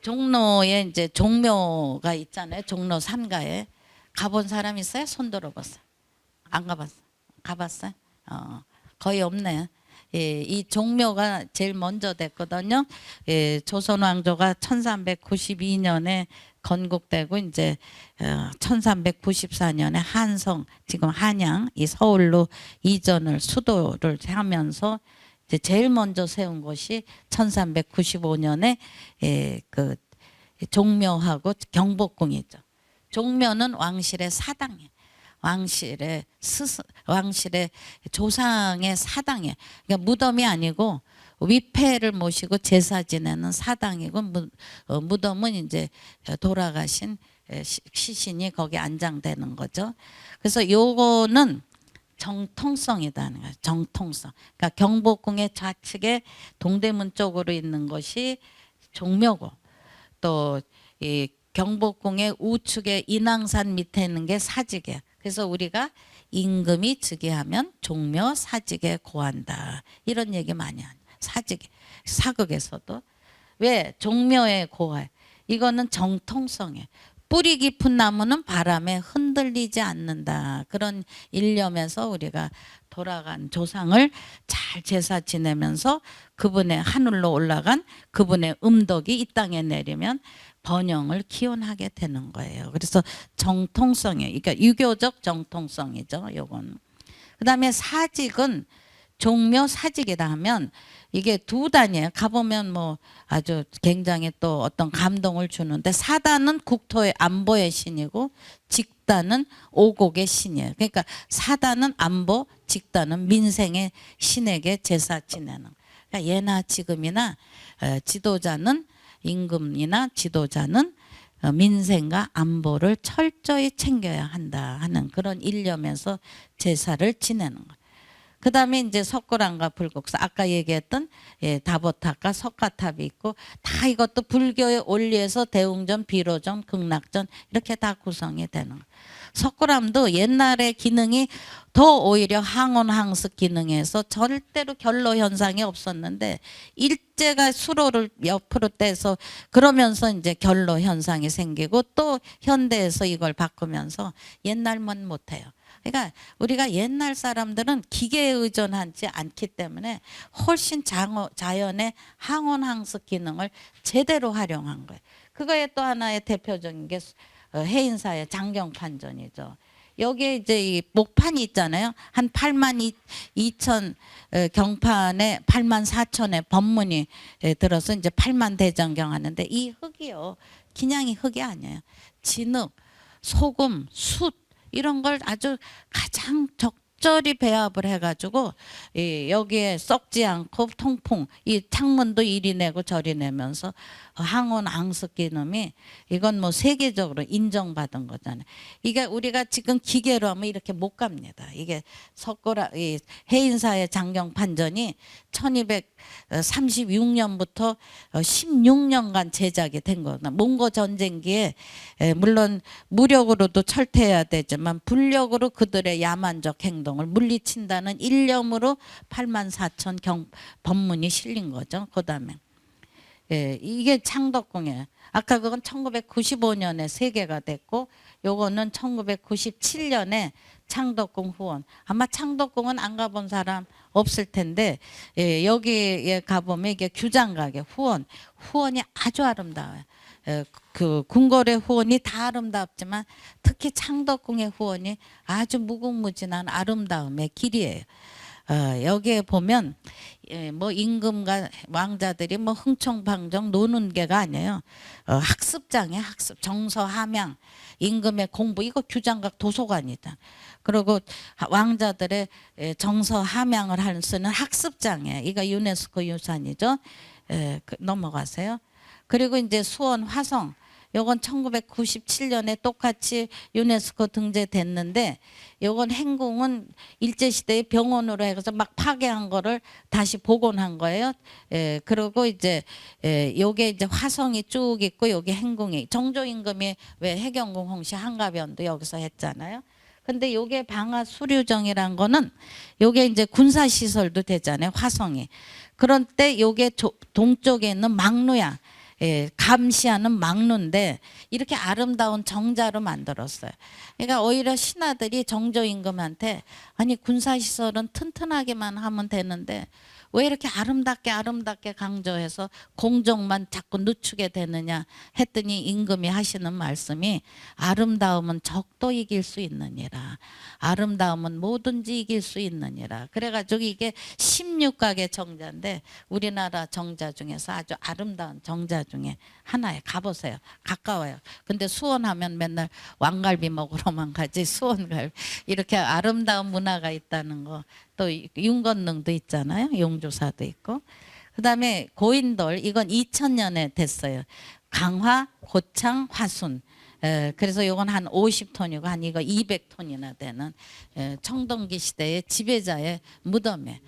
종로에 이제 종묘가 있잖아요. 종로 삼가에 가본 사람 있어요? 손 들어봤어요. 안 가봤어. 가봤어요? 거의 없네. 예, 이 종묘가 제일 먼저 됐거든요. 예, 조선 왕조가 1392년에 건국되고 이제 1394년에 한성 지금 한양 이 서울로 이전을 수도를 하면서 이제 제일 먼저 세운 곳이 1395년에 예, 그 종묘하고 경복궁이죠. 종묘는 왕실의 사당이에요. 왕실의 조상의 사당이에요. 그러니까 무덤이 아니고 위패를 모시고 제사 지내는 사당이고 무덤은 이제 돌아가신 시신이 거기 안장되는 거죠. 그래서 요거는 정통성이다는 거예요. 정통성. 그러니까 경복궁의 좌측에 동대문 쪽으로 있는 것이 종묘고 또 이 경복궁의 우측에 인왕산 밑에 있는 게 사직이에요. 그래서 우리가 임금이 즉위하면 종묘 사직에 고한다. 이런 얘기 많이 하죠. 사직에. 사극에서도. 왜? 종묘에 고해. 이거는 정통성이에요. 뿌리 깊은 나무는 바람에 흔들리지 않는다. 그런 일념에서 우리가 돌아간 조상을 잘 제사 지내면서 그분의 하늘로 올라간 그분의 음덕이 이 땅에 내리면 번영을 기원하게 되는 거예요. 그래서 정통성이에요. 그러니까 유교적 정통성이죠. 요건. 그다음에 사직은 종묘 사직이다 하면 이게 두 단이에요. 가보면 뭐 아주 굉장히 또 어떤 감동을 주는데 사단은 국토의 안보의 신이고 직단은 오곡의 신이에요. 그러니까 사단은 안보, 직단은 민생의 신에게 제사 지내는. 그러니까 예나 지금이나 지도자는 임금이나 지도자는 민생과 안보를 철저히 챙겨야 한다 하는 그런 일념에서 제사를 지내는 거예요. 그 다음에 이제 석굴암과 불국사 아까 얘기했던 다보탑과 석가탑이 있고 다 이것도 불교의 원리에서 대웅전, 비로전, 극락전 이렇게 다 구성이 되는 거예요. 석굴암도 옛날의 기능이 더 오히려 항온항습 기능에서 절대로 결로 현상이 없었는데 일제가 수로를 옆으로 떼서 그러면서 이제 결로 현상이 생기고 또 현대에서 이걸 바꾸면서 옛날만 못해요. 그러니까 우리가 옛날 사람들은 기계에 의존하지 않기 때문에 훨씬 자연의 항온항습 기능을 제대로 활용한 거예요. 그거에 또 하나의 대표적인 게 해인사의 장경판전이죠. 여기에 이제 이 목판이 있잖아요. 한 8만 2천 경판에 8만 4천의 법문이 들어서 이제 8만 대장경 하는데 이 흙이요. 그냥 이 흙이 아니에요. 진흙, 소금, 숯 이런 걸 아주 가장 적절히 배합을 해가지고 여기에 썩지 않고 통풍 이 창문도 이리 내고 저리 내면서 항온 앙습 기능이 이건 뭐 세계적으로 인정받은 거잖아요. 이게 우리가 지금 기계로 하면 이렇게 못 갑니다. 이게 이 해인사의 장경판전이 1236년부터 16년간 제작이 된 거나 몽고 전쟁기에 물론 무력으로도 철퇴해야 되지만 불력으로 그들의 야만적 행동을 물리친다는 일념으로 8만 4천 법문이 실린 거죠. 그다음에 이게 창덕궁이에요. 아까 그건 1995년에 세개가 됐고 요거는 1997년에 창덕궁 후원. 아마 창덕궁은 안 가본 사람 없을 텐데 여기에 가보면 이게 규장각의 후원이 아주 아름다워요. 그 궁궐의 후원이 다 아름답지만 특히 창덕궁의 후원이 아주 무궁무진한 아름다움의 길이에요. 여기에 보면 뭐 임금과 왕자들이 뭐 흥청방정 노는 게가 아니에요. 학습장에 학습 정서 함양 임금의 공부 이거 규장각 도서관이다. 그리고 왕자들의 정서 함양을 할 수 있는 학습장에 이거 유네스코 유산이죠. 넘어가세요. 그리고 이제 수원 화성 요건 1997년에 똑같이 유네스코 등재됐는데 요건 행궁은 일제시대에 병원으로 해서 막 파괴한 거를 다시 복원한 거예요. 그리고 이제 요게 이제 화성이 쭉 있고 요게 행궁이 정조임금이 왜 해경궁 홍시 한가변도 여기서 했잖아요. 근데 요게 방화 수류정이란 거는 요게 이제 군사 시설도 되잖아요. 화성이. 그런 때 요게 동쪽에 있는 막루야. 감시하는 막루인데 이렇게 아름다운 정자로 만들었어요. 그러니까 오히려 신하들이 정조임금한테 아니 군사시설은 튼튼하게만 하면 되는데 왜 이렇게 아름답게 강조해서 공정만 자꾸 늦추게 되느냐 했더니 임금이 하시는 말씀이 아름다움은 적도 이길 수 있느니라. 아름다움은 뭐든지 이길 수 있느니라. 그래가지고 이게 16각의 정자인데 우리나라 정자 중에서 아주 아름다운 정자 중에 하나에 가보세요. 가까워요. 근데 수원하면 맨날 왕갈비 먹으러만 가지 수원갈비 이렇게 아름다운 문화가 있다는 거. 또 윤건능도 있잖아요. 용조사도 있고. 그다음에 고인돌 이건 2000년에 됐어요. 강화, 고창, 화순. 그래서 이건 한 50톤이고 한 이거 200톤이나 되는 청동기 시대의 지배자의 무덤에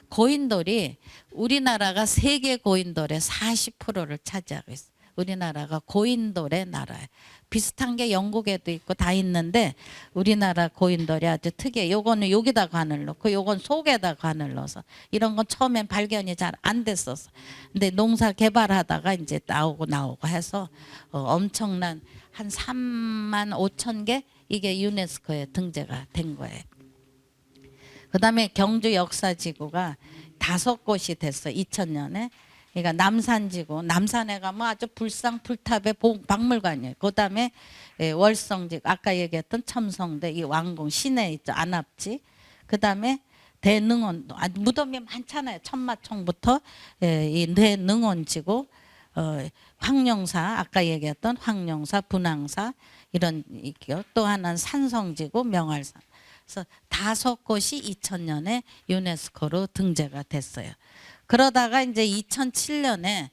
고인돌이 우리나라가 세계 고인돌의 40%를 차지하고 있어요. 우리나라가 고인돌의 나라예요. 비슷한 게 영국에도 있고 다 있는데 우리나라 고인돌이 아주 특이해. 요거는 여기다 관을 넣고 요건 속에다 관을 넣어서 이런 건 처음엔 발견이 잘 안 됐었어. 근데 농사 개발하다가 이제 나오고 해서 엄청난 한 3만 5천 개 이게 유네스코에 등재가 된 거예요. 그다음에 경주 역사지구가 5곳이 됐어. 2000년에. 그러니까 남산지구, 남산에 가면 아주 불상불탑의 박물관이에요. 그다음에 월성지구, 아까 얘기했던 첨성대, 이 왕궁 시내 있죠. 안압지. 그다음에 대능원, 무덤이 많잖아요. 천마총부터 이 대능원지구, 황룡사, 아까 얘기했던 황룡사, 분황사 이런 있고요. 또 하나는 산성지구, 명할산. 그래서 5곳이 2000년에 유네스코로 등재가 됐어요. 그러다가 이제 2007년에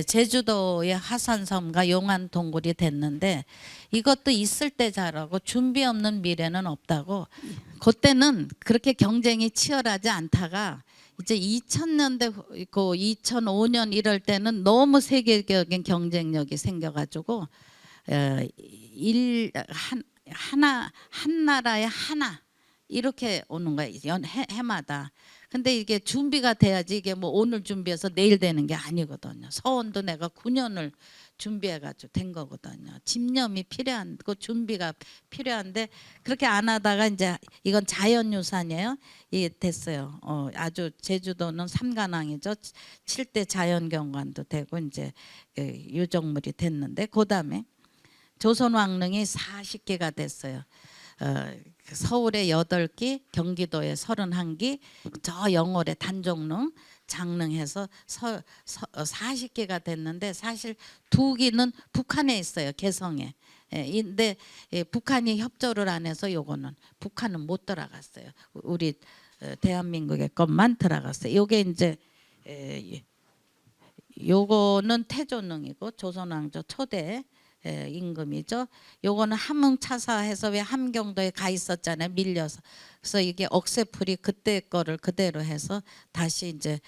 제주도의 하산섬과 용안 동굴이 됐는데 이것도 있을 때 잘하고 준비 없는 미래는 없다고. 그때는 그렇게 경쟁이 치열하지 않다가 이제 2000년대 그 2005년 이럴 때는 너무 세계적인 경쟁력이 생겨가지고 한 나라에 하나 이렇게 오는 거예요. 해마다. 근데 이게 준비가 돼야지 이게 뭐 오늘 준비해서 내일 되는 게 아니거든요. 서원도 내가 9년을 준비해가지고 된 거거든요. 집념이 필요한 그 준비가 필요한데 그렇게 안 하다가 이제 이건 자연유산이에요. 이게 됐어요. 아주 제주도는 삼관왕이죠. 7대 자연경관도 되고 이제 유적물이 됐는데 그다음에 조선왕릉이 40개가 됐어요. 서울에 8기, 경기도에 31기, 저 영월에 단종릉, 장릉해서 40개가 됐는데 사실 2기는 북한에 있어요. 개성에. 근데 북한이 협조를 안 해서 요거는 북한은 못 들어갔어요. 우리 대한민국의 것만 들어갔어요. 요게 이제 요거는 태조릉이고 조선왕조 초대 임금이죠. 요거는 함흥차사해서 왜 함경도에 가 있었잖아요. 밀려서. 그래서 이게 억새풀이 그때 거를 그대로 해서 다시 이제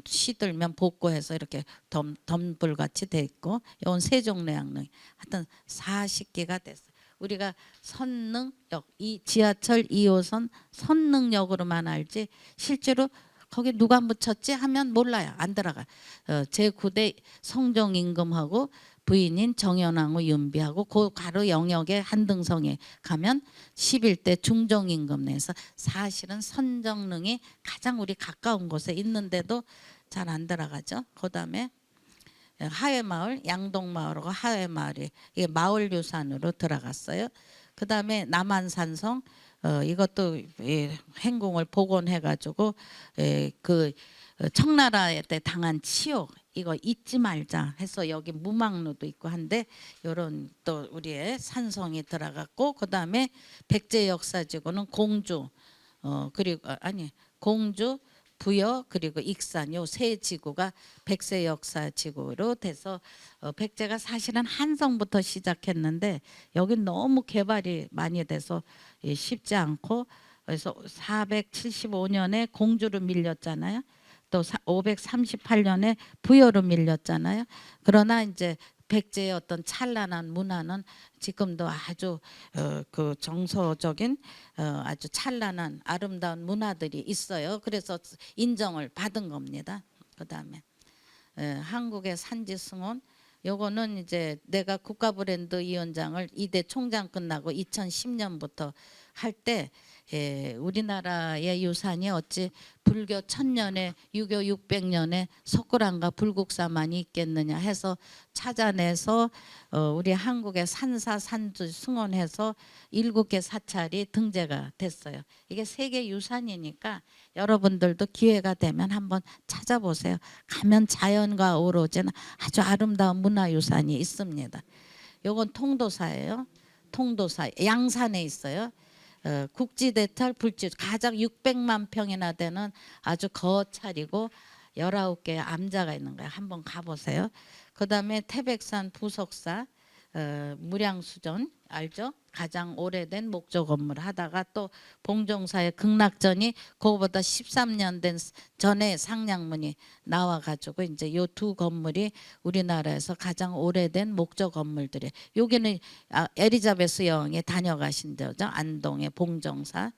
시들면 복구해서 이렇게 덤불같이 돼 있고 요건 세종대왕릉. 하여튼 40개가 됐어요. 우리가 선릉역 이 지하철 2호선 선릉역으로만 알지 실제로 거기 누가 붙였지 하면 몰라요. 안 들어가. 제9대 성종임금하고 부인인 정현왕후 윤비하고 그 가로 영역의 한등성에 가면 11대 중종임금 내에서 사실은 선정릉이 가장 우리 가까운 곳에 있는데도 잘 안 들어가죠. 그다음에 하회마을, 양동마을하고 하회마을이 이게 마을유산으로 들어갔어요. 그다음에 남한산성 이것도 행궁을 복원해가지고 그 청나라에 때 당한 치욕 이거 잊지 말자 해서 여기 무망루도 있고 한데 요런 또 우리의 산성이 들어갔고 그다음에 백제 역사지구는 공주 그리고 공주 부여 그리고 익산 요 세 지구가 백제 역사 지구로 돼서 백제가 사실은 한성부터 시작했는데 여긴 너무 개발이 많이 돼서 쉽지 않고 그래서 475년에 공주로 밀렸잖아요. 또 538년에 부여로 밀렸잖아요. 그러나 이제 백제의 어떤 찬란한 문화는 지금도 아주 그 정서적인 아주 찬란한 아름다운 문화들이 있어요. 그래서 인정을 받은 겁니다. 그다음에 한국의 산지 승원 요거는 이제 내가 국가브랜드 위원장을 2대 총장 끝나고 2010년부터 할 때 우리나라의 유산이 어찌 불교 1000년에 유교 600년에 석굴암과 불국사만이 있겠느냐 해서 찾아내서 우리 한국의 산사 산주 승원해서 7개 사찰이 등재가 됐어요. 이게 세계 유산이니까 여러분들도 기회가 되면 한번 찾아보세요. 가면 자연과 어우러진 아주 아름다운 문화유산이 있습니다. 요건 통도사예요. 통도사 양산에 있어요. 국지대탈 불지 가장 600만 평이나 되는 아주 거찰이고 19개의 암자가 있는 거예요. 한번 가보세요. 그 다음에 태백산 부석사 무량수전 알죠? 가장 오래된 목조 건물 하다가 또 봉종사의 극락전이 그거보다 13년 된 전에 상량문이 나와가지고 이제 요 두 건물이 우리나라에서 가장 오래된 목조 건물들이에요. 여기는 에리자베스 여왕이 다녀가신 데죠. 안동의 봉종사.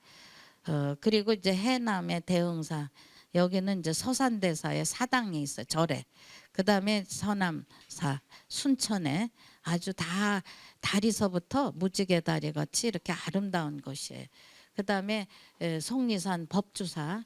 그리고 이제 해남의 대흥사. 여기는 이제 서산대사의 사당이 있어요. 절에. 그 다음에 서남사 순천에 아주 다 다리서부터 무지개 다리 같이 이렇게 아름다운 곳이에요. 그 다음에 속리산 법주사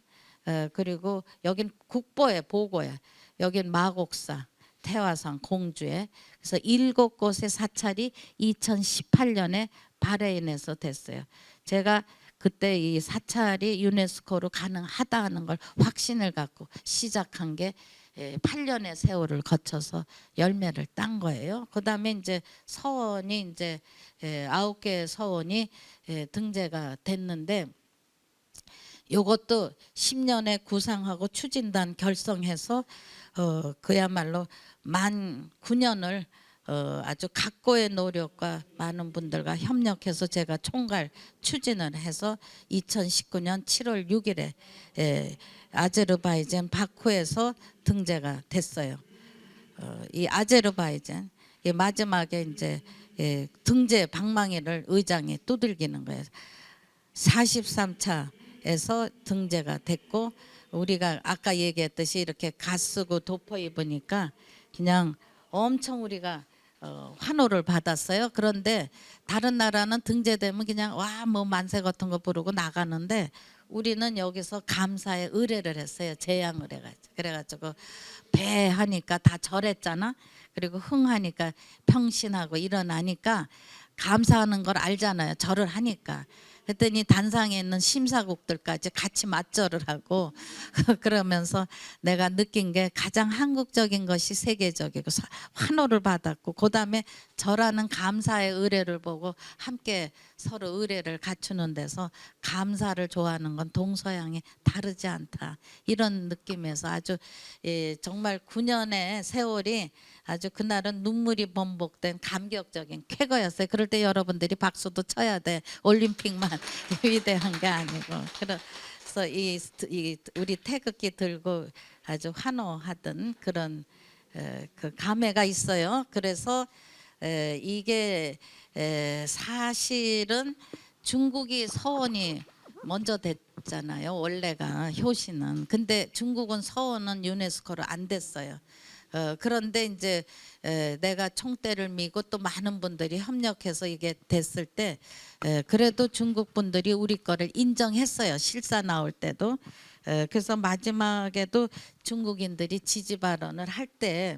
그리고 여긴 국보의 보고야. 여긴 마곡사 태화산 공주에 그래서 7곳의 사찰이 2018년에 바레인에서 됐어요. 제가 그때 이 사찰이 유네스코로 가능하다는 걸 확신을 갖고 시작한 게 8년의 세월을 거쳐서 열매를 딴 거예요. 그다음에 이제 서원이 이제 9개의 서원이 등재가 됐는데 요것도 10년에 구상하고 추진단 결성해서 그야말로 만 9년을 아주 각고의 노력과 많은 분들과 협력해서 제가 총괄 추진을 해서 2019년 7월 6일에 아제르바이잔 바쿠에서 등재가 됐어요. 이 아제르바이잔 마지막에 이제 등재 방망이를 의장이 두들기는 거예요. 43차에서 등재가 됐고 우리가 아까 얘기했듯이 이렇게 갓쓰고 덮어 입으니까 그냥 엄청 우리가 환호를 받았어요. 그런데 다른 나라는 등재되면 그냥 와 뭐 만세 같은 거 부르고 나가는데 우리는 여기서 감사의 의례를 했어요. 제양을 해가지고 그래가지고 배 하니까 다 절했잖아. 그리고 흥하니까 평신하고 일어나니까 감사하는 걸 알잖아요. 절을 하니까. 그랬더니 단상에 있는 심사국들까지 같이 맞절을 하고 그러면서 내가 느낀 게 가장 한국적인 것이 세계적이고 환호를 받았고 그다음에 절하는 감사의 의례를 보고 함께 서로 의례를 갖추는 데서 감사를 좋아하는 건 동서양이 다르지 않다 이런 느낌에서 아주 정말 9년의 세월이 아주 그날은 눈물이 번복된 감격적인 쾌거였어요. 그럴 때 여러분들이 박수도 쳐야 돼. 올림픽만 위대한 게 아니고. 그래서 이 우리 태극기 들고 아주 환호하던 그런 그 감회가 있어요. 그래서 이게 사실은 중국이 서원이 먼저 됐잖아요. 원래가 효시는. 근데 중국은 서원은 유네스코로 안 됐어요. 그런데 이제 내가 총대를 미고 또 많은 분들이 협력해서 이게 됐을 때 그래도 중국 분들이 우리 거를 인정했어요. 실사 나올 때도. 그래서 마지막에도 중국인들이 지지 발언을 할 때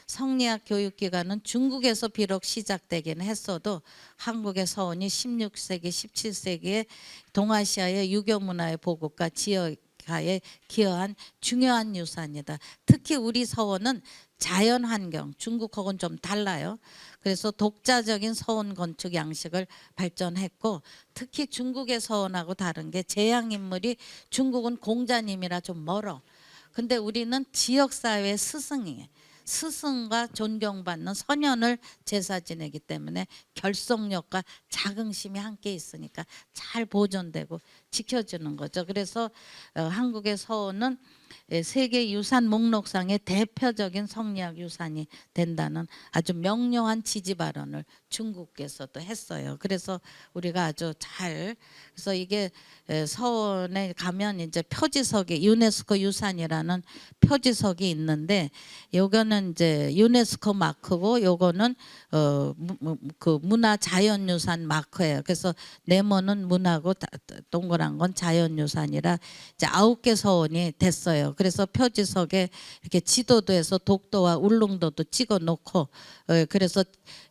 성리학 교육기관은 중국에서 비록 시작되긴 했어도 한국의 서원이 16세기, 17세기에 동아시아의 유교 문화의 보급과 지역 고도시화에 기여한 중요한 유산이다. 특히 우리 서원은 자연 환경, 중국하고는 좀 달라요. 그래서 독자적인 서원 건축 양식을 발전했고, 특히 중국의 서원하고 다른 게 재양 인물이, 중국은 공자님이라 좀 멀어. 근데 우리는 지역사회의 스승이에요. 스승과 존경받는 선현을 제사 지내기 때문에 결속력과 자긍심이 함께 있으니까 잘 보존되고 지켜주는 거죠. 그래서 한국의 서원은 세계 유산 목록상의 대표적인 성리학 유산이 된다는 아주 명료한 지지 발언을 중국에서도 했어요. 그래서 우리가 아주 잘, 그래서 이게 서원에 가면 이제 표지석이 유네스코 유산이라는 표지석이 있는데, 요거는 이제 유네스코 마크고 요거는 그 문화 자연유산 마크예요. 그래서 네모는 문화고 동그란 건 자연유산이라 이제 9개 서원이 됐어요. 그래서 표지석에 이렇게 지도도에서 독도와 울릉도도 찍어 놓고, 그래서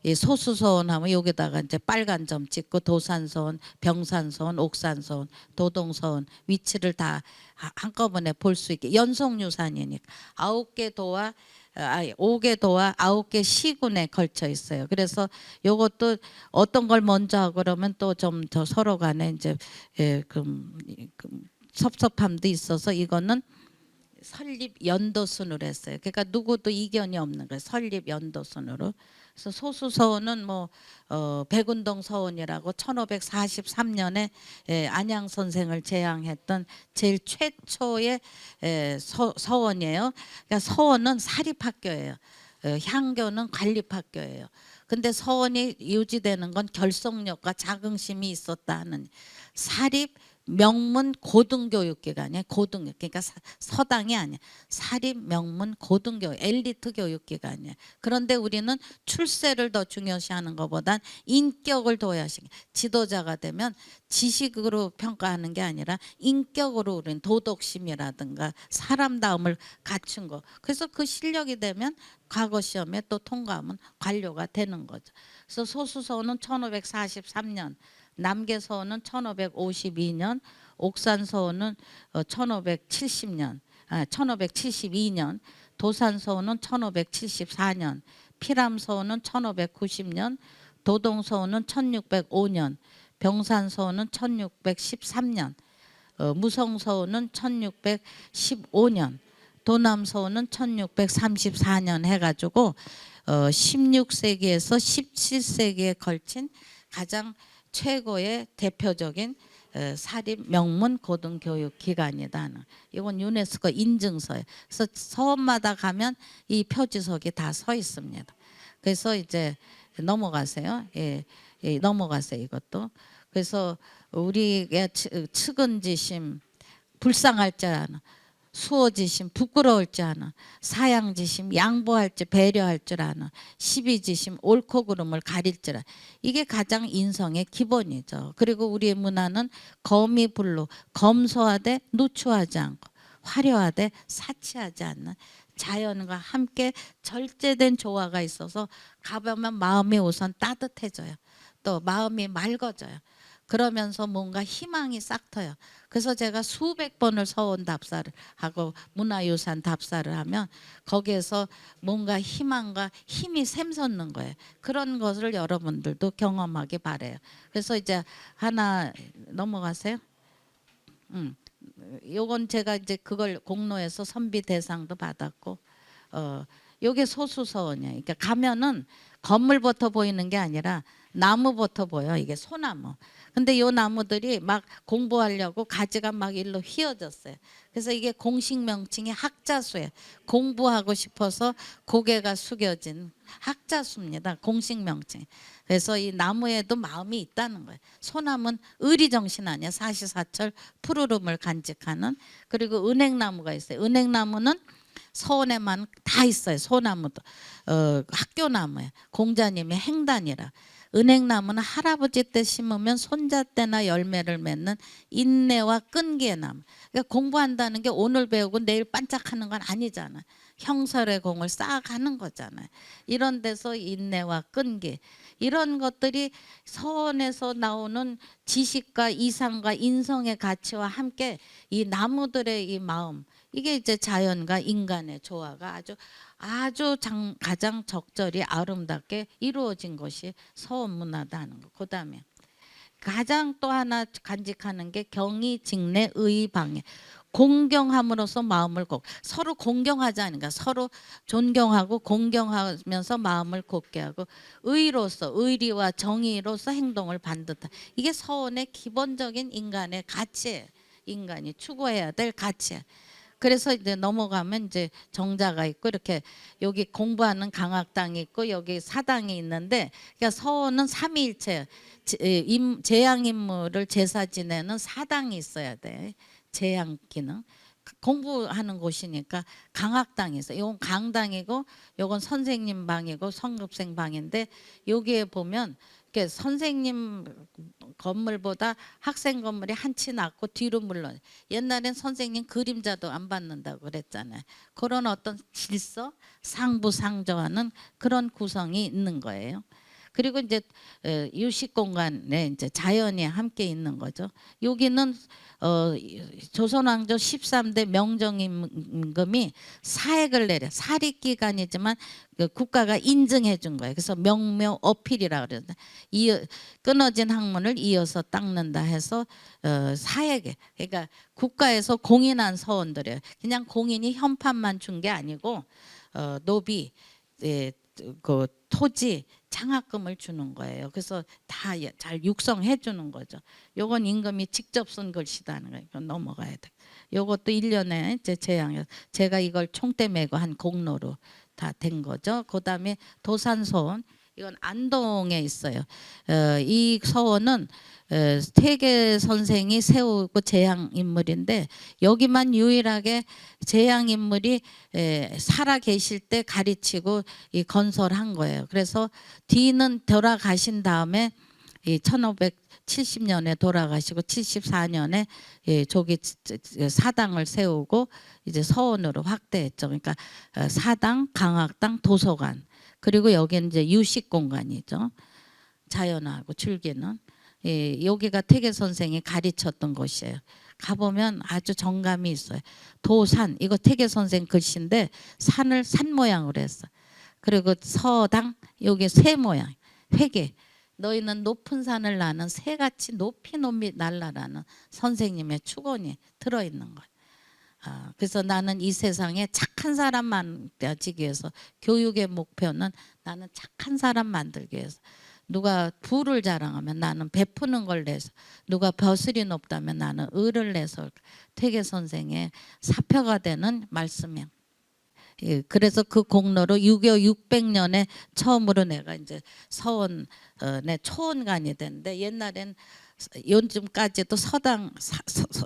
이 소수서원 하면 여기다가 이제 빨간 점 찍고 도산서원, 병산서원, 옥산서원, 도동서원 위치를 다 한꺼번에 볼 수 있게, 연속유산이니까 9개 도와 5개 도와 9개 시군에 걸쳐 있어요. 그래서 요것도 어떤 걸 먼저 하고 그러면 또 좀 더 서로 간에 이제 섭섭함도 있어서 이거는 설립 연도순으로 했어요. 그러니까 누구도 이견이 없는 거예요. 설립 연도순으로. 그래서 소수서원은 뭐 백운동 서원이라고 1543년에 안양 선생을 제향했던 제일 최초의 서원이에요. 그러니까 서원은 사립학교예요. 향교는 관립학교예요. 근데 서원이 유지되는 건 결속력과 자긍심이 있었다 하는, 사립 명문 고등교육기관이에요. 고등, 그러니까 서당이 아니야. 사립 명문 고등교육, 엘리트 교육기관이에요. 그런데 우리는 출세를 더 중요시하는 것보단 인격을 둬야시. 지도자가 되면 지식으로 평가하는 게 아니라 인격으로 우리는 도덕심이라든가 사람다움을 갖춘 거. 그래서 그 실력이 되면 과거 시험에 또 통과하면 관료가 되는 거죠. 그래서 소수서원은 1543년, 남계서원은 1552년, 옥산서원은 1570년, 1572년, 도산서원은 1574년, 피람서원은 1590년, 도동서원은 1605년, 병산서원은 1613년, 무성서원은 1615년, 도남서원은 1634년 해가지고 16세기에서 17세기에 걸친 가장 최고의 대표적인 사립 명문 고등교육 기관이다. 이건 유네스코 인증서예요. 그래서 서원마다 가면 이 표지석이 다 서 있습니다. 그래서 이제 넘어가세요. 예, 넘어가세요. 이것도. 그래서 우리의 측은지심, 불쌍할 줄 아는, 수호지심, 부끄러울 줄 아는, 사양지심, 양보할 줄, 배려할 줄 아는, 시비지심, 옳고 그름을 가릴 줄 아는, 이게 가장 인성의 기본이죠. 그리고 우리의 문화는 검이불로, 검소하되 누추하지 않고 화려하되 사치하지 않는 자연과 함께 절제된 조화가 있어서 가보면 마음이 우선 따뜻해져요. 또 마음이 맑아져요. 그러면서 뭔가 희망이 싹 터요. 그래서 제가 수백 번을 서원 답사를 하고 문화유산 답사를 하면 거기에서 뭔가 희망과 힘이 샘솟는 거예요. 그런 것을 여러분들도 경험하기 바래요. 그래서 이제 하나 넘어가세요. 요건 제가 이제 그걸 공로에서 선비 대상도 받았고, 요게 소수서원이에요. 그러니까 가면은 건물부터 보이는 게 아니라 나무부터 보여. 이게 소나무. 근데 요 나무들이 막 공부하려고 가지가 막 일로 휘어졌어요. 그래서 이게 공식 명칭이 학자수예요. 공부하고 싶어서 고개가 숙여진 학자수입니다. 공식 명칭. 그래서 이 나무에도 마음이 있다는 거예요. 소나무는 의리정신 아니야. 사시사철 푸르름을 간직하는. 그리고 은행나무가 있어요. 은행나무는 서원에만 다 있어요. 소나무도 학교나무예요. 공자님의 행단이라. 은행나무는 할아버지 때 심으면 손자 때나 열매를 맺는 인내와 끈기의 나무. 그러니까 공부한다는 게 오늘 배우고 내일 반짝하는 건 아니잖아. 형설의 공을 쌓아가는 거잖아요. 이런 데서 인내와 끈기, 이런 것들이 서원에서 나오는 지식과 이상과 인성의 가치와 함께 이 나무들의 이 마음, 이게 이제 자연과 인간의 조화가 가장 적절히 아름답게 이루어진 것이 서원 문화다 하는 거. 그다음에 가장 또 하나 간직하는 게 경의, 직내, 의, 방해. 공경함으로써 마음을 서로 공경하자니까, 서로 존경하고 공경하면서 마음을 곱게 하고, 의로서 의리와 정의로서 행동을 반듯한, 이게 서원의 기본적인 인간의 가치예요. 인간이 추구해야 될 가치예요. 그래서 이제 넘어가면 이제 정자가 있고, 이렇게 여기 공부하는 강학당이 있고 여기 사당이 있는데, 그러니까 서원은 삼위일체, 재양 인물을 제사 지내는 사당이 있어야 돼. 재양 기능. 공부하는 곳이니까 강학당이 있어요. 이건 강당이고 요건 선생님 방이고 성급생 방인데, 여기에 보면 이렇게 선생님 건물보다 학생 건물이 한치 낮고 뒤로 물러. 옛날엔 선생님 그림자도 안 받는다고 그랬잖아요. 그런 어떤 질서, 상부상조하는 그런 구성이 있는 거예요. 그리고 이제 유식 공간에 이제 자연이 함께 있는 거죠. 여기는 조선왕조 13대 명정임금이 사액을 내려, 사립기관이지만 그 국가가 인증해 준 거예요. 그래서 명묘 어필이라 그러는데, 끊어진 학문을 이어서 닦는다 해서 사액에, 그러니까 국가에서 공인한 서원들이에요. 그냥 공인이 현판만 준 게 아니고 노비, 그 토지, 장학금을 주는 거예요. 그래서 다 잘 육성해 주는 거죠. 요건 임금이 직접 쓴 글씨다는 거예요. 이건 넘어가야 돼. 요것도 1년에 이제 재양해서 제가 이걸 총대 메고 한 공로로 다 된 거죠. 그다음에 도산서원, 이건 안동에 있어요. 이 서원은 태계 선생이 세우고 재양 인물인데, 여기만 유일하게 재양 인물이 살아 계실 때 가르치고 이 건설한 거예요. 그래서 뒤는 돌아가신 다음에 이 1570년에 돌아가시고 74년에 조기 사당을 세우고 이제 서원으로 확대했죠. 그러니까 사당, 강학당, 도서관, 그리고 여기는 이제 유식 공간이죠. 자연하고 즐기는. 여기가 태계 선생이 가르쳤던 곳이에요. 가보면 아주 정감이 있어요. 도산, 이거 태계 선생 글씨인데 산을 산 모양으로 했어. 그리고 서당, 여기 새 모양, 회계. 너희는 높은 산을 나는 새같이 높이 날라라는 선생님의 축원이 들어있는 거예요. 그래서 나는 이 세상에 착한 사람 만들기 위해서, 교육의 목표는 나는 착한 사람 만들기 위해서, 누가 부를 자랑하면 나는 베푸는 걸 내서, 누가 벼슬이 높다면 나는 을을 내서, 태계 선생의 사표가 되는 말씀이야. 그래서 그 공로로 유교 600년에 처음으로 내가 이제 서원의 초원관이 됐는데, 옛날엔 요즘까지도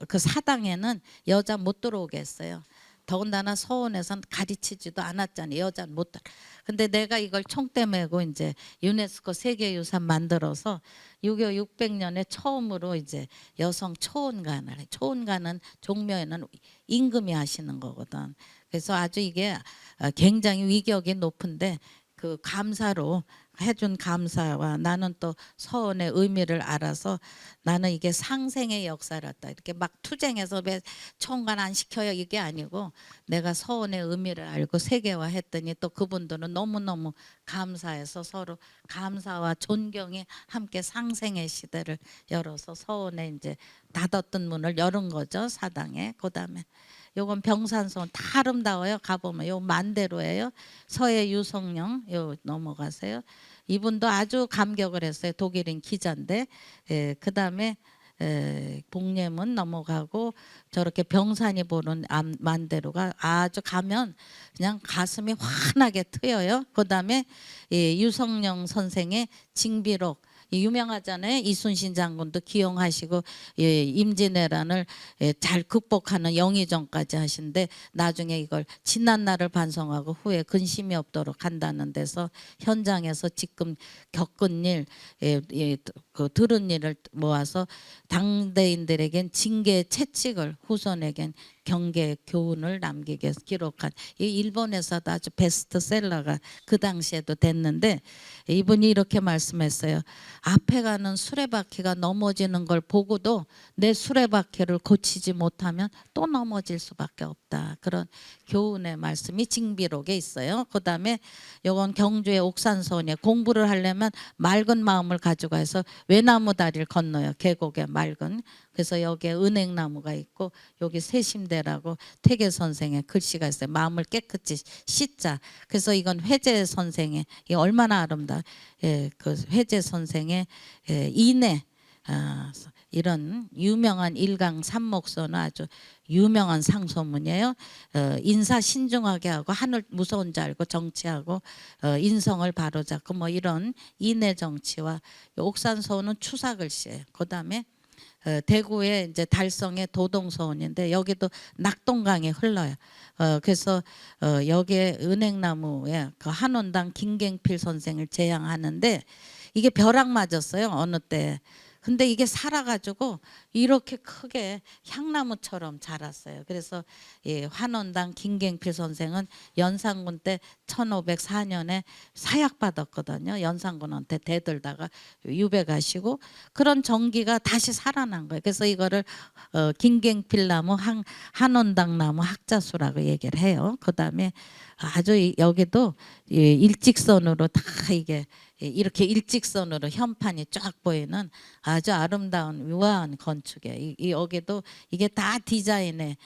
그 사당에는 여자 못 들어오게 했어요. 더군다나 서원에서는 가르치지도 않았잖아요. 여자는 못 들어. 근데 내가 이걸 총대 메고 이제 유네스코 세계유산 만들어서 유교 600년에 처음으로 이제 여성 초원관을 해. 초원관은 종묘에는 임금이 하시는 거거든. 그래서 아주 이게 굉장히 위격이 높은데, 그 감사로 해준 감사와 나는 또 서원의 의미를 알아서, 나는 이게 상생의 역사였다. 이렇게 막 투쟁해서 왜 총관 안 시켜요 이게 아니고, 내가 서원의 의미를 알고 세계화했더니 또 그분들은 너무너무 감사해서 서로 감사와 존경이 함께 상생의 시대를 열어서 서원에 이제 닫았던 문을 열은 거죠, 사당에. 그다음에 요건 병산소원, 다 아름다워요. 가보면 요 만대로예요. 서해 유성령, 요 넘어가세요. 이분도 아주 감격을 했어요. 독일인 기자인데. 그다음에 복례문 넘어가고 저렇게 병산이 보는 만대로가 아주 가면 그냥 가슴이 환하게 트여요. 그다음에 유성령 선생의 징비록, 유명하잖아요. 이순신 장군도 기용하시고 예, 임진왜란을 예, 잘 극복하는 영의정까지 하신데 나중에 이걸 지난 날을 반성하고 후에 근심이 없도록 한다는 데서 현장에서 지금 겪은 일, 예, 예, 그 들은 일을 모아서 당대인들에겐 징계 채찍을 후손에겐 경계 교훈을 남기게 해서 기록한 이 일본에서도 아주 베스트셀러가 그 당시에도 됐는데 이분이 이렇게 말씀했어요. 앞에 가는 수레바퀴가 넘어지는 걸 보고도 내 수레바퀴를 고치지 못하면 또 넘어질 수밖에 없다. 그런 교훈의 말씀이 징비록에 있어요. 그 다음에 요건 경주의 옥산소원에 공부를 하려면 맑은 마음을 가지고 해서 외나무 다리를 건너요. 계곡에 맑은. 그래서 여기에 은행나무가 있고 여기 세심대라고 퇴계 선생의 글씨가 있어요. 마음을 깨끗이 씻자. 그래서 이건 회재 선생의 이 얼마나 아름다. 예, 그 회재 선생의 예, 인해 이런 유명한 일강 삼목서는 아주 유명한 상소문이에요. 인사 신중하게 하고 하늘 무서운 줄 알고 정치하고 인성을 바로잡고 뭐 이런 인해 정치와 옥산서원은 추사글씨예요. 그다음에 대구의 이제 달성의 도동서원인데 여기도 낙동강이 흘러요. 그래서 여기에 은행나무에 그 한원당 김갱필 선생을 제양하는데 이게 벼락 맞았어요. 어느 때. 근데 이게 살아가지고 이렇게 크게 향나무처럼 자랐어요. 그래서 이 환원당 김갱필 선생은 연산군 때 1504년에 사약받았거든요. 연산군한테 대들다가 유배 가시고 그런 정기가 다시 살아난 거예요. 그래서 이거를 김갱필 나무 한원당 나무 학자수라고 얘기를 해요. 그다음에 아주 여기도 일직선으로 다 이게 이렇게 일직선으로 현판이 쫙 보이는 아주 아름다운 우아한 건축이에요. 여기도 이게 다 디자인에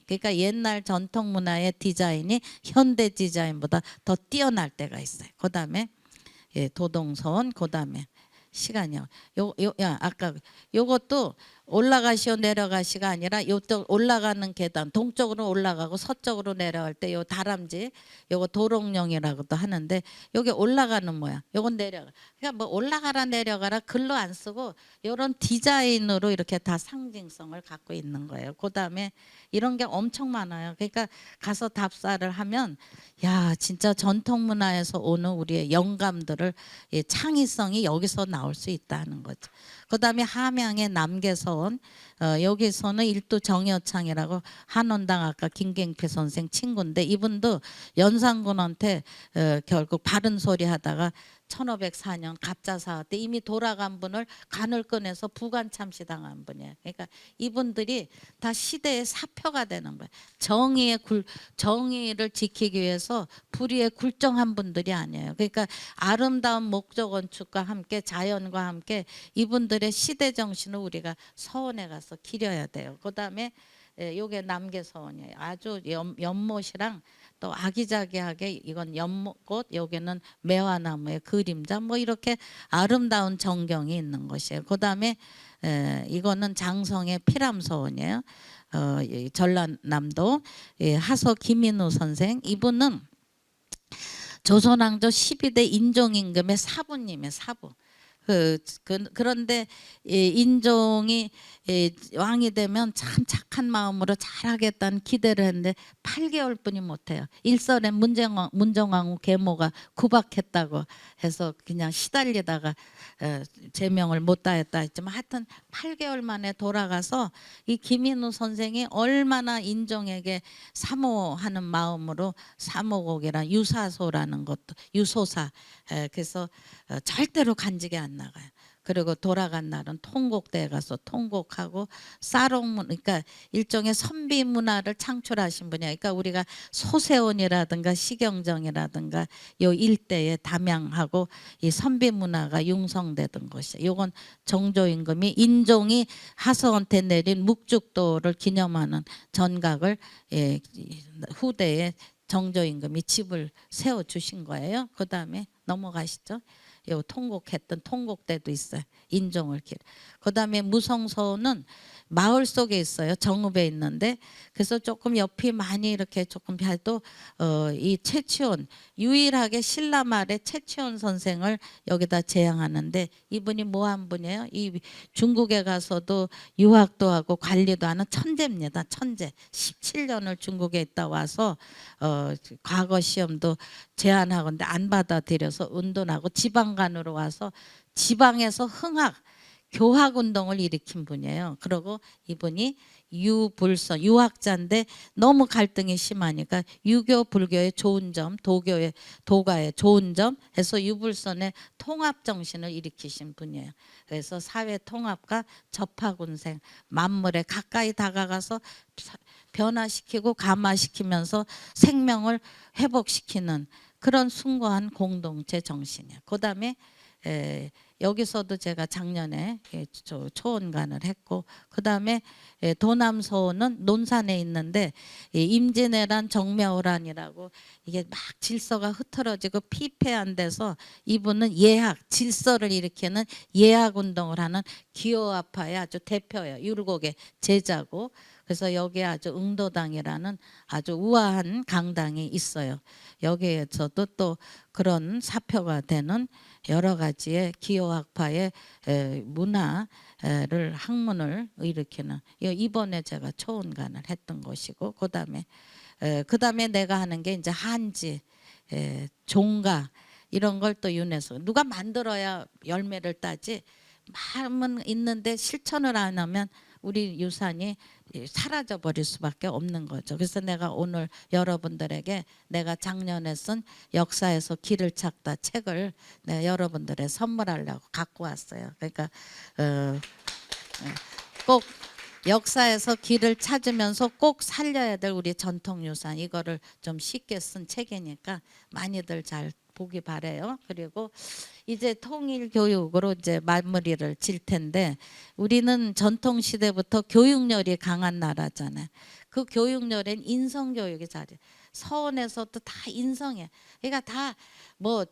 그러니까 옛날 전통 문화의 디자인이 현대 디자인보다 더 뛰어날 때가 있어요. 그다음에 도동서원 그다음에 시간이요. 아까 요것도 올라가시오 내려가시가 아니라 요쪽 올라가는 계단 동쪽으로 올라가고 서쪽으로 내려갈 때 요 다람쥐 요거 도롱뇽이라고도 하는데 여기 올라가는 모양 요건 내려가 그러니까 뭐 올라가라 내려가라 글로 안 쓰고 요런 디자인으로 이렇게 다 상징성을 갖고 있는 거예요. 그다음에 이런 게 엄청 많아요. 그러니까 가서 답사를 하면 야 진짜 전통 문화에서 오는 우리의 영감들을 창의성이 여기서 나올 수 있다는 거죠. 그다음에 함양의 남계서원 여기서는 일도 정여창이라고 한원당 아까 김갱필 선생 친구인데 이분도 연산군한테 결국 바른 소리 하다가 1504년 갑자사 때 이미 돌아간 분을 간을 꺼내서 부관 참시당한 분이에요. 그러니까 이분들이 다 시대의 사표가 되는 거예요. 정의를 지키기 위해서 불의에 굴정한 분들이 아니에요. 그러니까 아름다운 목조 건축과 함께 자연과 함께 이분들의 시대 정신을 우리가 서원에 가서 기려야 돼요. 그다음에 요게 남계서원이에요. 아주 연못이랑 또 아기자기하게 이건 연못꽃 여기는 매화나무의 그림자 뭐 이렇게 아름다운 전경이 있는 것이에요. 그다음에 이거는 장성의 피람서원이에요. 전라남도 하서 김인우 선생 이분은 조선왕조 12대 인종임금의 사부님이에요. 사부. 그런데 인종이 왕이 되면 참 착한 마음으로 잘하겠다는 기대를 했는데 8개월뿐이 못해요. 일설에 문정왕후 계모가 구박했다고 해서 그냥 시달리다가 제명을 못 다했다 했지만 하여튼 8개월 만에 돌아가서 이 김인우 선생이 얼마나 인종에게 사모하는 마음으로 사모곡이란 유사소라는 것도 유소사 그래서 절대로 간직이 안 나가요. 그리고 돌아간 날은 통곡대에 가서 통곡하고 사롱문 그러니까 일종의 선비 문화를 창출하신 분이야. 그러니까 우리가 소세원이라든가 시경정이라든가 요 일대에 담양하고 이 선비 문화가 융성되던 것이야. 요건 정조임금이 인종이 하서한테 내린 묵죽도를 기념하는 전각을 후대에 정조임금이 집을 세워 주신 거예요. 그다음에 넘어가시죠. 요 통곡했던 통곡대도 있어요. 인종을 길. 그다음에 무성서원은 마을 속에 있어요. 정읍에 있는데 그래서 조금 옆이 많이 이렇게 조금 해도 이 최치원 유일하게 신라말의 최치원 선생을 여기다 제양하는데 이분이 뭐 한 분이에요? 이 중국에 가서도 유학도 하고 관리도 하는 천재입니다. 천재. 17년을 중국에 있다 와서 과거 시험도 제안하건데 안 받아들여서 은둔하고 지방간으로 와서 지방에서 흥학 교학 운동을 일으킨 분이에요. 그리고 이분이 유불선 유학자인데 너무 갈등이 심하니까 유교 불교의 좋은 점, 도가의 좋은 점 해서 유불선의 통합 정신을 일으키신 분이에요. 그래서 사회 통합과 접하군생 만물에 가까이 다가가서 변화시키고 감화시키면서 생명을 회복시키는 그런 숭고한 공동체 정신이에요. 그다음에 여기서도 제가 작년에 초원관을 했고 그다음에 도남소원은 논산에 있는데 임진왜란 정묘호란이라고 이게 막 질서가 흐트러지고 피폐한 데서 이분은 예학 질서를 일으키는 예학 운동을 하는 기호아파의 아주 대표예요. 율곡의 제자고 그래서 여기에 아주 응도당이라는 아주 우아한 강당이 있어요. 여기에서도 또 그런 사표가 되는 여러 가지의 기호학파의 문화를 학문을 일으키는 이번에 제가 초원관을 했던 것이고 그다음에 내가 하는 게 이제 한지 종가 이런 걸 또 유네스코 누가 만들어야 열매를 따지 마음은 있는데 실천을 안 하면 우리 유산이 사라져 버릴 수밖에 없는 거죠. 그래서 내가 오늘 여러분들에게 내가 작년에 쓴 역사에서 길을 찾다 책을 내가 여러분들에 선물하려고 갖고 왔어요. 그러니까 꼭 역사에서 길을 찾으면서 꼭 살려야 될 우리 전통 유산 이거를 좀 쉽게 쓴 책이니까 많이들 잘 보기 바래요. 그리고 이제 통일 교육으로 이제 마무리를 질 텐데 우리는 전통 시대부터 교육열이 강한 나라잖아요. 그 교육열엔 인성 교육이 잘해. 서원에서도 다 인성이야. 그러니까 다 뭐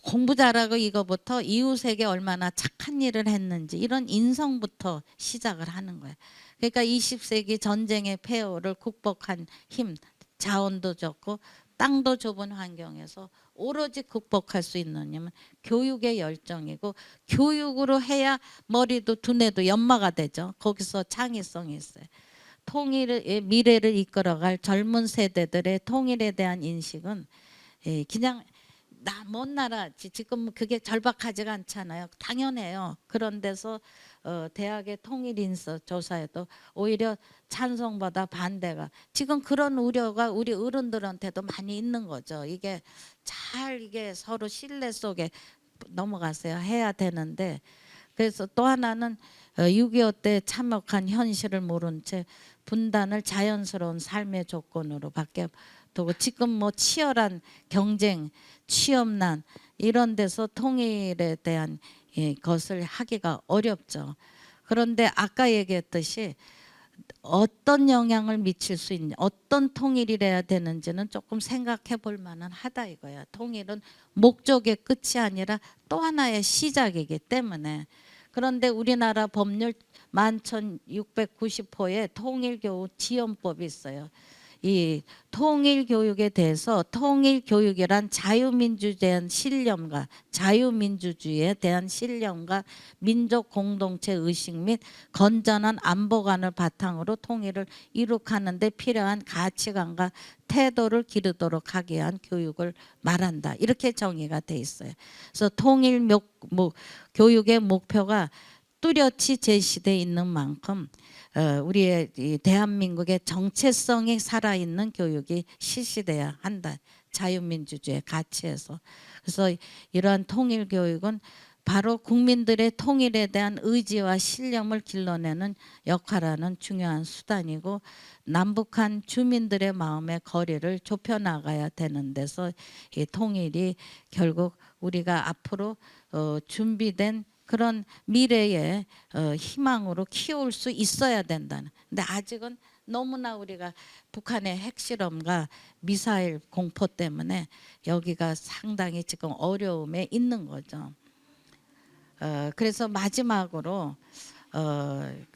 공부 잘하고 이거부터 이웃에게 얼마나 착한 일을 했는지 이런 인성부터 시작을 하는 거예요. 그러니까 20세기 전쟁의 폐허를 극복한 힘, 자원도 적고 땅도 좁은 환경에서 오로지 극복할 수 있는 힘은 교육의 열정이고 교육으로 해야 머리도 두뇌도 연마가 되죠. 거기서 창의성이 있어요. 통일의 미래를 이끌어갈 젊은 세대들의 통일에 대한 인식은 그냥 먼 나라 지금 그게 절박하지가 않잖아요. 당연해요. 그런 데서 대학의 통일인서 조사에도 오히려 찬성보다 반대가 지금 그런 우려가 우리 어른들한테도 많이 있는 거죠. 이게 잘 이게 서로 신뢰 속에 넘어가서야 해야 되는데 그래서 또 하나는 6.25 때 참혹한 현실을 모른 채 분단을 자연스러운 삶의 조건으로 밖에 두고 지금 뭐 치열한 경쟁, 취업난 이런 데서 통일에 대한 것을 하기가 어렵죠. 그런데 아까 얘기했듯이 어떤 영향을 미칠 수 있냐 어떤 통일이래야 되는지는 조금 생각해 볼 만은 하다 이거야. 통일은 목적의 끝이 아니라 또 하나의 시작이기 때문에 그런데 우리나라 법률 11,690호의 통일교육 지원법이 있어요. 이 통일교육에 대해서 통일교육이란 자유민주주의에 대한 신념과 자유민주주의에 대한 신념과 민족 공동체 의식 및 건전한 안보관을 바탕으로 통일을 이룩하는 데 필요한 가치관과 태도를 기르도록 하기 위한 교육을 말한다. 이렇게 정의가 돼 있어요. 그래서 통일 교육의 목표가 뚜렷이 제시돼 있는 만큼 우리의 이 대한민국의 정체성이 살아있는 교육이 실시돼야 한다. 자유민주주의 가치에서. 그래서 이러한 통일교육은 바로 국민들의 통일에 대한 의지와 신념을 길러내는 역할하는 중요한 수단이고 남북한 주민들의 마음의 거리를 좁혀나가야 되는 데서 이 통일이 결국 우리가 앞으로 준비된 그런 미래의 희망으로 키울 수 있어야 된다는. 근데 아직은 너무나 우리가 북한의 핵실험과 미사일 공포 때문에 여기가 상당히 지금 어려움에 있는 거죠. 그래서 마지막으로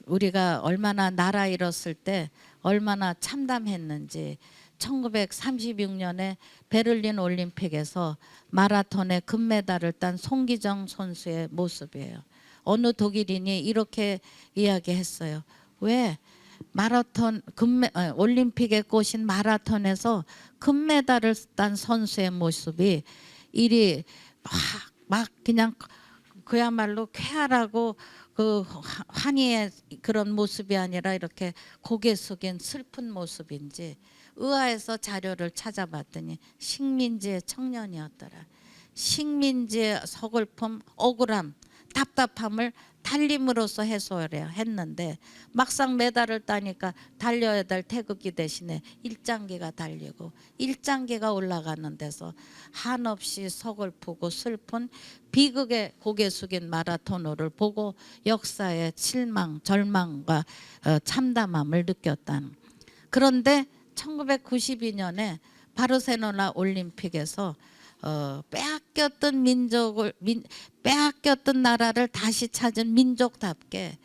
우리가 얼마나 나라 잃었을 때 얼마나 참담했는지 1936년에 베를린 올림픽에서 마라톤에 금메달을 딴 송기정 선수의 모습이에요. 어느 독일인이 이렇게 이야기했어요. 왜 마라톤 올림픽에 꽂힌 마라톤에서 금메달을 딴 선수의 모습이 이리 막 그냥 그야말로 쾌활하고 그 환희의 그런 모습이 아니라 이렇게 고개 숙인 슬픈 모습인지 의아해서 자료를 찾아봤더니 식민지의 청년이었더라. 식민지의 서글픔, 억울함, 답답함을 달림으로써 해소하려 했는데 막상 메달을 따니까 달려야 될 태극기 대신에 일장기가 달리고 일장기가 올라가는 데서 한없이 서글프고 슬픈 비극의 고개 숙인 마라토너를 보고 역사의 실망, 절망과 참담함을 느꼈다는. 그런데 1992년에 바르셀로나 올림픽에서 빼앗겼던 빼앗겼던 나라를 다시 찾은 민족답게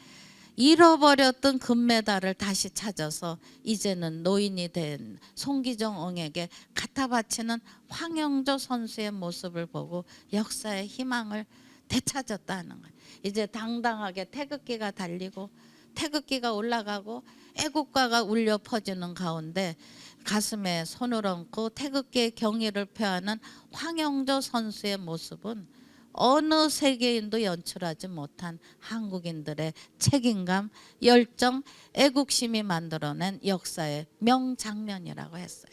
잃어버렸던 금메달을 다시 찾아서 이제는 노인이 된 송기정 엉에게 갖다 바치는 황영조 선수의 모습을 보고 역사의 희망을 되찾았다는 거예요. 이제 당당하게 태극기가 달리고 태극기가 올라가고 애국가가 울려 퍼지는 가운데 가슴에 손을 얹고 태극기의 경의를 표하는 황영조 선수의 모습은 어느 세계인도 연출하지 못한 한국인들의 책임감, 열정, 애국심이 만들어낸 역사의 명장면이라고 했어요.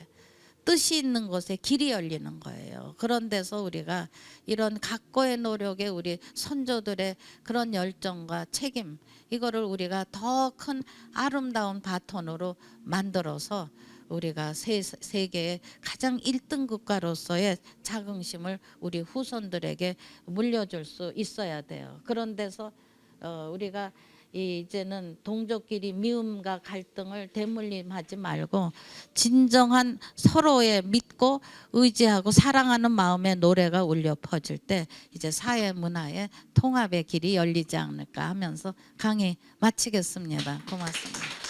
뜻이 있는 곳에 길이 열리는 거예요. 그런 데서 우리가 이런 각고의 노력에 우리 선조들의 그런 열정과 책임, 이거를 우리가 더 큰 아름다운 바톤으로 만들어서 우리가 세계의 가장 1등 국가로서의 자긍심을 우리 후손들에게 물려줄 수 있어야 돼요. 그런 데서 우리가 이제는 동족끼리 미움과 갈등을 대물림하지 말고 진정한 서로의 믿고 의지하고 사랑하는 마음의 노래가 울려 퍼질 때 이제 사회 문화의 통합의 길이 열리지 않을까 하면서 강의 마치겠습니다. 고맙습니다.